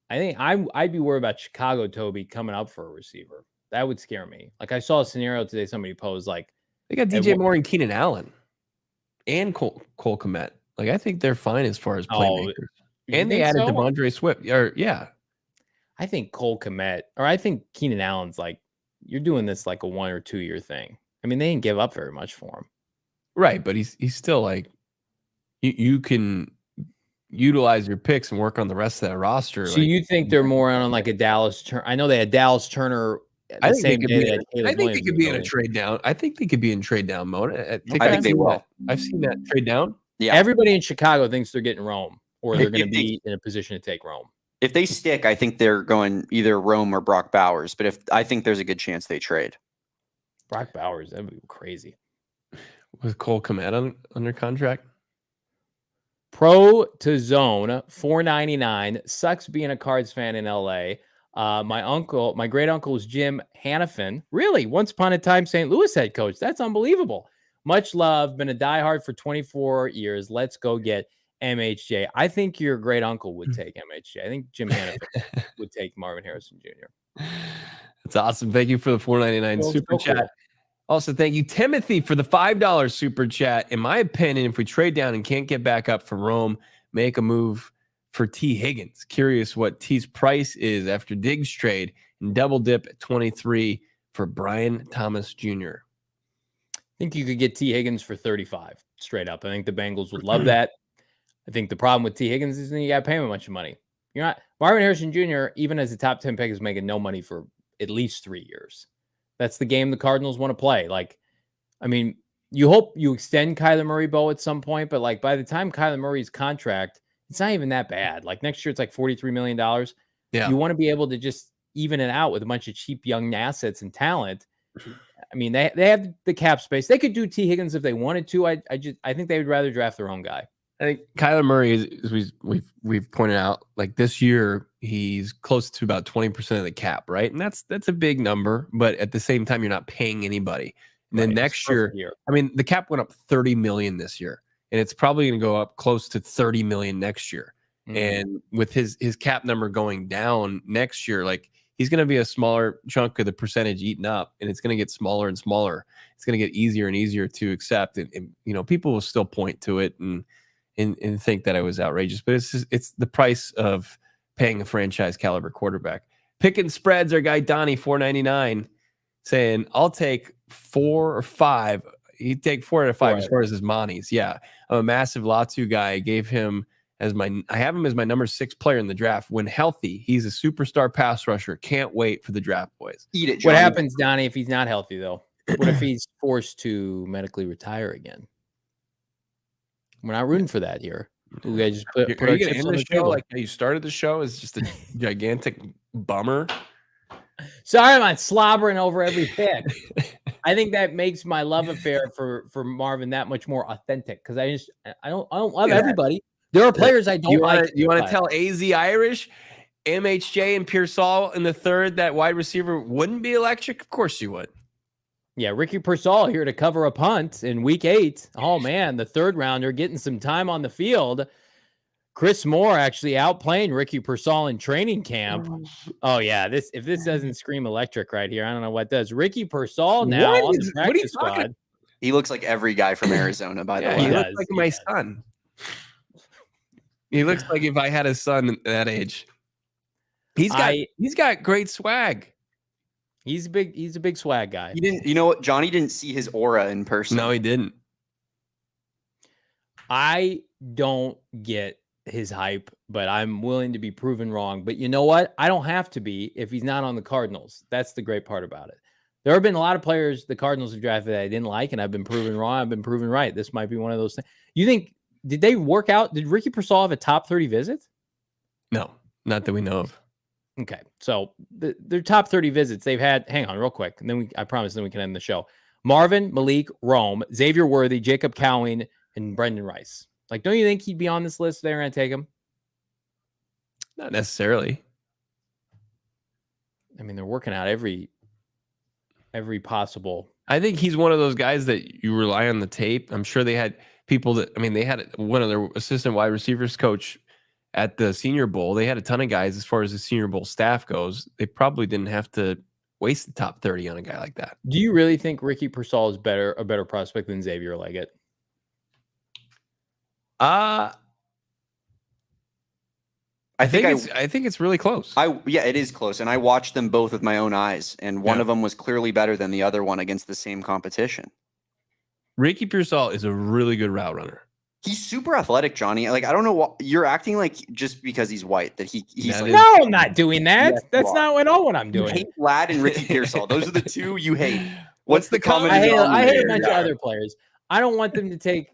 I think I'd be worried about Chicago, Toby, coming up for a receiver. That would scare me. Like I saw a scenario today, somebody posed like they got DJ Moore and Keenan Allen and Cole Kmet. Like I think they're fine as far as playmakers. And they added Devondre Swift. Yeah. I think Cole Kmet, or I think Keenan Allen's like, you're doing this like a 1 or 2 year thing. I mean, they didn't give up very much for him. Right, but he's still like, you can utilize your picks and work on the rest of that roster. So you think they're more on like a Dallas Turner? I know they had Dallas Turner the same day that I Caleb think they Williams could was be in a building. trade down. I think they could be in trade down mode. I think they will. I've seen that trade down. Yeah. Everybody in Chicago thinks they're getting Rome, or they're going to If they- be in a position to take Rome. If they stick, I think they're going either Rome or Brock Bowers. But I think there's a good chance they trade. Brock Bowers, that would be crazy. Was Cole Kmet under contract? Pro to zone, $4.99. Sucks being a Cards fan in LA. My great uncle was Jim Hannafin. Really, once upon a time, St. Louis head coach. That's unbelievable. Much love. Been a diehard for 24 years. Let's go get MHJ. I think your great uncle would take MHJ. I think Jim Hannafin would take Marvin Harrison Jr. That's awesome. Thank you for the $4.99 super chat. Cool. Also, thank you, Timothy, for the $5 super chat. In my opinion, if we trade down and can't get back up for Rome, make a move for T. Higgins. Curious what T's price is after Diggs trade and double dip at 23 for Brian Thomas Jr. I think you could get T. Higgins for 35 straight up. I think the Bengals would love that. I think the problem with T. Higgins is then you got to pay him a bunch of money. You're not Marvin Harrison Jr., even as a top 10 pick, is making no money for at least 3 years. That's the game the Cardinals want to play. Like, I mean, you hope you extend Kyler Murray, Bo, at some point, but like by the time Kyler Murray's contract, it's not even that bad. Like next year, it's like $43 million. Yeah. You want to be able to just even it out with a bunch of cheap young assets and talent. I mean, they have the cap space. They could do T. Higgins if they wanted to. I think they would rather draft their own guy. I think Kyler Murray is we've pointed out, like this year he's close to about 20% of the cap, right? And that's a big number, but at the same time you're not paying anybody. And then next year, I mean, the cap went up 30 million this year, and it's probably going to go up close to 30 million next year. Mm-hmm. And with his cap number going down next year, like he's going to be a smaller chunk of the percentage eaten up, and it's going to get smaller and smaller. It's going to get easier and easier to accept, and you know, people will still point to it and think that it was outrageous, but it's the price of paying a franchise caliber quarterback. Picking spreads, our guy Donnie $4.99 saying, I'll take 4 or 5. He'd take 4 out of 5 as far as his Monties. Yeah. I'm a massive Latu guy. I have him as my number 6 player in the draft. When healthy, he's a superstar pass rusher. Can't wait for the draft boys. Eat it, Johnny. What happens, Donnie, if he's not healthy though? What if he's forced to medically retire again? We're not rooting for that here. We gotta just put our chips on the show table. like how you started the show is just a gigantic bummer. Sorry, I'm not slobbering over every pick. I think that makes my love affair for Marvin that much more authentic because I don't love everybody. There are players I don't like. You want to tell AZ Irish, MHJ, and Pearsall in the third that wide receiver wouldn't be electric? Of course you would. Yeah, Ricky Pearsall here to cover a punt in week 8. Oh, man, the third rounder getting some time on the field. Chris Moore actually outplaying Ricky Pearsall in training camp. Oh, yeah, if this doesn't scream electric right here, I don't know what does. Ricky Pearsall now on the practice squad. He looks like every guy from Arizona, by the way. He looks like my son. He looks like if I had a son at that age. He's got great swag. He's a big swag guy. You know what? Johnny didn't see his aura in person. No, he didn't. I don't get his hype, but I'm willing to be proven wrong. But you know what? I don't have to be if he's not on the Cardinals. That's the great part about it. There have been a lot of players the Cardinals have drafted that I didn't like, and I've been proven wrong. I've been proven right. This might be one of those things. You think, did they work out? Did Ricky Pearsall have a top 30 visit? No, not that we know of. Okay, so their top 30 visits they've had. Hang on, real quick, and then I promise, then we can end the show. Marvin, Malik, Rome, Xavier Worthy, Jacob Cowing, and Brendan Rice. Like, don't you think he'd be on this list if they were going to take him? Not necessarily. I mean, they're working out every possible. I think he's one of those guys that you rely on the tape. I'm sure they had people that. I mean, they had one of their assistant wide receivers coach at the Senior Bowl. They had a ton of guys as far as the Senior Bowl staff goes. They probably didn't have to waste the top 30 on a guy like that. Do you really think Ricky Pearsall is a better prospect than Xavier Leggett? I think it's really close. Yeah, it is close. And I watched them both with my own eyes. And one of them was clearly better than the other one against the same competition. Ricky Pearsall is a really good route runner. He's super athletic, Johnny. Like, I don't know what you're acting like just because he's white that he's That like, is- No, I'm not doing that. Yes, you That's are. not at all what I'm you doing. hate Ladd and Ricky Pearsall. Those are the two you hate. What's the common I hate a denominator? bunch of other players. I don't want them to take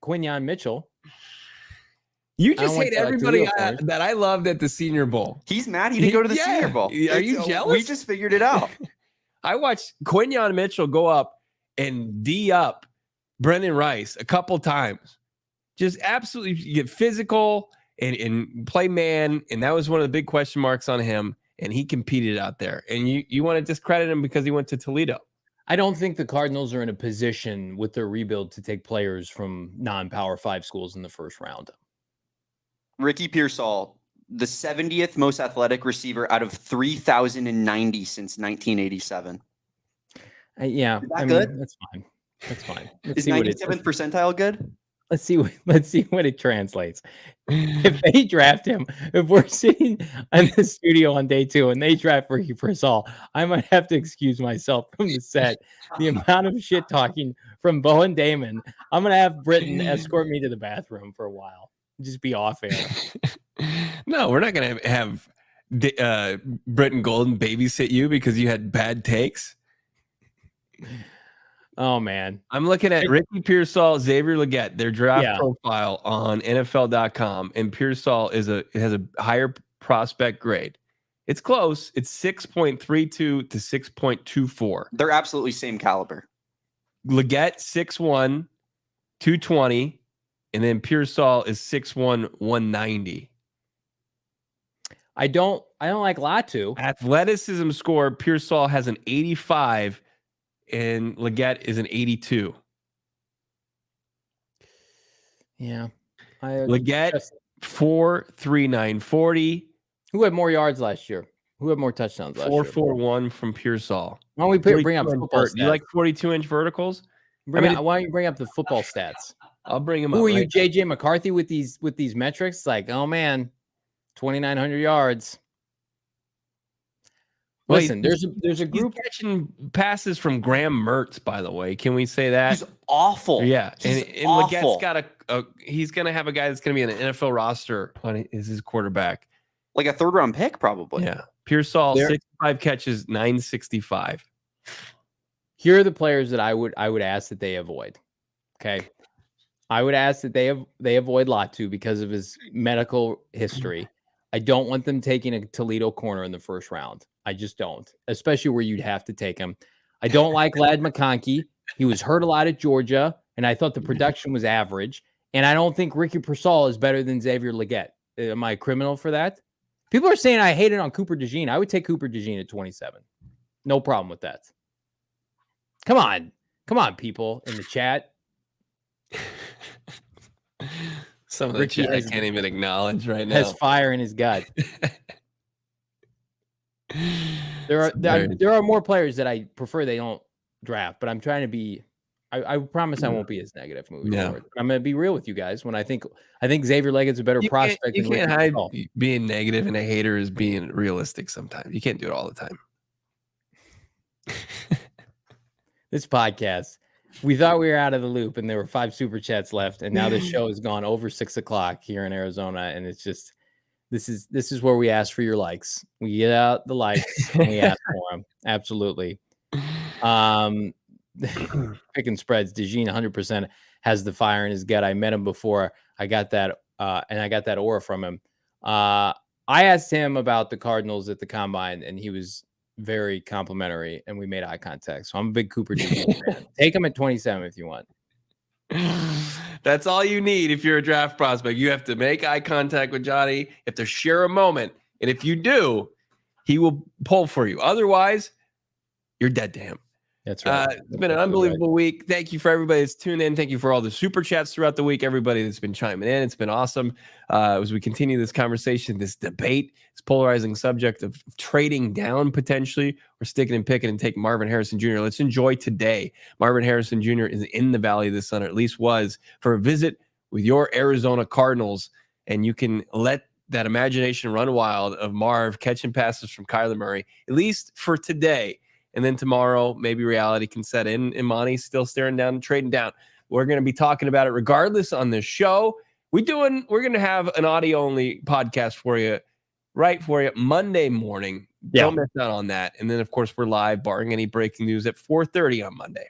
Quinyon Mitchell. You I don't just want hate the everybody Toledo corners. that I loved at the Senior Bowl. He's mad he didn't go to the Yeah. Senior Bowl. Are you jealous? We just figured it out. I watched Quinyon Mitchell go up and D up Brendan Rice a couple times. Just absolutely get physical and play man. And that was one of the big question marks on him. And he competed out there. And you want to discredit him because he went to Toledo. I don't think the Cardinals are in a position with their rebuild to take players from non-Power 5 schools in the first round. Ricky Pearsall, the 70th most athletic receiver out of 3,090 since 1987. Yeah, Is that good? That's fine. That's fine. Is 97th percentile good? Let's see what it translates. If they draft him, if we're sitting in the studio on day 2 and they draft Ricky Pearsall, I might have to excuse myself from the set. The amount of shit talking from Bo and Damon, I'm gonna have Britton escort me to the bathroom for a while. Just be off air. No, we're not gonna have Britton Golden babysit you because you had bad takes. Oh man, I'm looking at Ricky Pearsall, Xavier Legette, their draft profile on NFL.com, and Pearsall has a higher prospect grade. It's close. It's 6.32 to 6.24. They're absolutely same caliber. Legette 6'1", 220, and then Pearsall is 6'1", 190. I don't like Latu. Athleticism score, Pearsall has an 85. And Legette is an 82. Yeah. Legette 4.39 40. Who had more yards last year? Who had more touchdowns last year? 4.41 from Pearsall. Why don't we bring up football stats? You like 42-inch verticals? Why don't you bring up the football stats? I'll bring them up. Who are you, JJ McCarthy, with these metrics? Like, oh man, 2,900 yards. Listen, there's a group catching passes from Graham Mertz, by the way. Can we say that? He's awful. Yeah. He's and awful. Legette's got he's going to have a guy that's going to be in an NFL roster on his quarterback. Like a 3rd round pick, probably. Yeah. Pearsall, 65 catches, 965. Here are the players that I would ask that they avoid. Okay. I would ask that they avoid Latu because of his medical history. I don't want them taking a Toledo corner in the first round. I just don't, especially where you'd have to take him. I don't like Ladd McConkey. He was hurt a lot at Georgia, and I thought the production was average. And I don't think Ricky Pearsall is better than Xavier Legette. Am I a criminal for that? People are saying I hate it on Cooper DeJean. I would take Cooper DeJean at 27. No problem with that. Come on, people in the chat. Some of the chat I can't even acknowledge right now. Has fire in his gut. There are more players that I prefer they don't draft, but I'm trying to be. I promise I won't be as negative moving forward. I'm going to be real with you guys. When I think Xavier Leggett's a better prospect. You can't hide being negative and a hater is being realistic. Sometimes you can't do it all the time. This podcast, we thought we were out of the loop, and there were 5 super chats left, and now this show has gone over 6 o'clock here in Arizona, and it's just. This is where we ask for your likes. We get out the likes and we ask for them. Absolutely. Picking spreads. DeJean 100% has the fire in his gut. I met him before. I got that, and I got that aura from him. I asked him about the Cardinals at the combine, and he was very complimentary, and we made eye contact. So I'm a big Cooper DeJean fan. Take him at 27 if you want. That's all you need if you're a draft prospect. You have to make eye contact with Johnny. You have to share a moment. And if you do, he will pull for you. Otherwise, you're dead to him. That's right. It's been an unbelievable week. Thank you for everybody that's tuned in. Thank you for all the super chats throughout the week. Everybody that's been chiming in. It's been awesome. As we continue this conversation, this debate, this polarizing subject of trading down potentially, or sticking and picking and taking Marvin Harrison Jr. Let's enjoy today. Marvin Harrison Jr. is in the Valley of the Sun, or at least was, for a visit with your Arizona Cardinals. And you can let that imagination run wild of Marv catching passes from Kyler Murray, at least for today. And then tomorrow, maybe reality can set in, and Monty's still staring down and trading down. We're going to be talking about it regardless on this show. We're going to have an audio only podcast for you Monday morning. Yeah. Don't miss out on that. And then, of course, we're live, barring any breaking news, at 4:30 on Monday.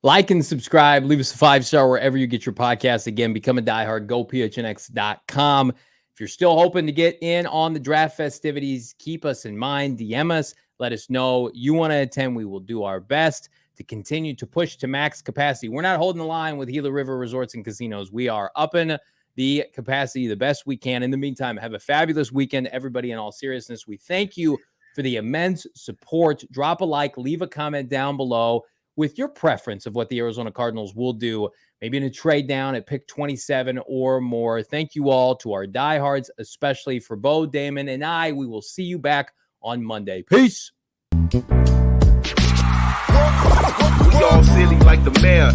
Like and subscribe. Leave us a 5-star wherever you get your podcast. Again, become a diehard. Go PHNX.com. If you're still hoping to get in on the draft festivities, keep us in mind. DM us. Let us know you want to attend. We will do our best to continue to push to max capacity. We're not holding the line with Gila River Resorts and Casinos. We are upping the capacity the best we can. In the meantime, have a fabulous weekend, everybody. In all seriousness, we thank you for the immense support. Drop a like, leave a comment down below with your preference of what the Arizona Cardinals will do, maybe in a trade down at pick 27 or more. Thank you all to our diehards, especially for Bo, Damon, and I. We will see you back on Monday. Peace. We all silly like the mayor.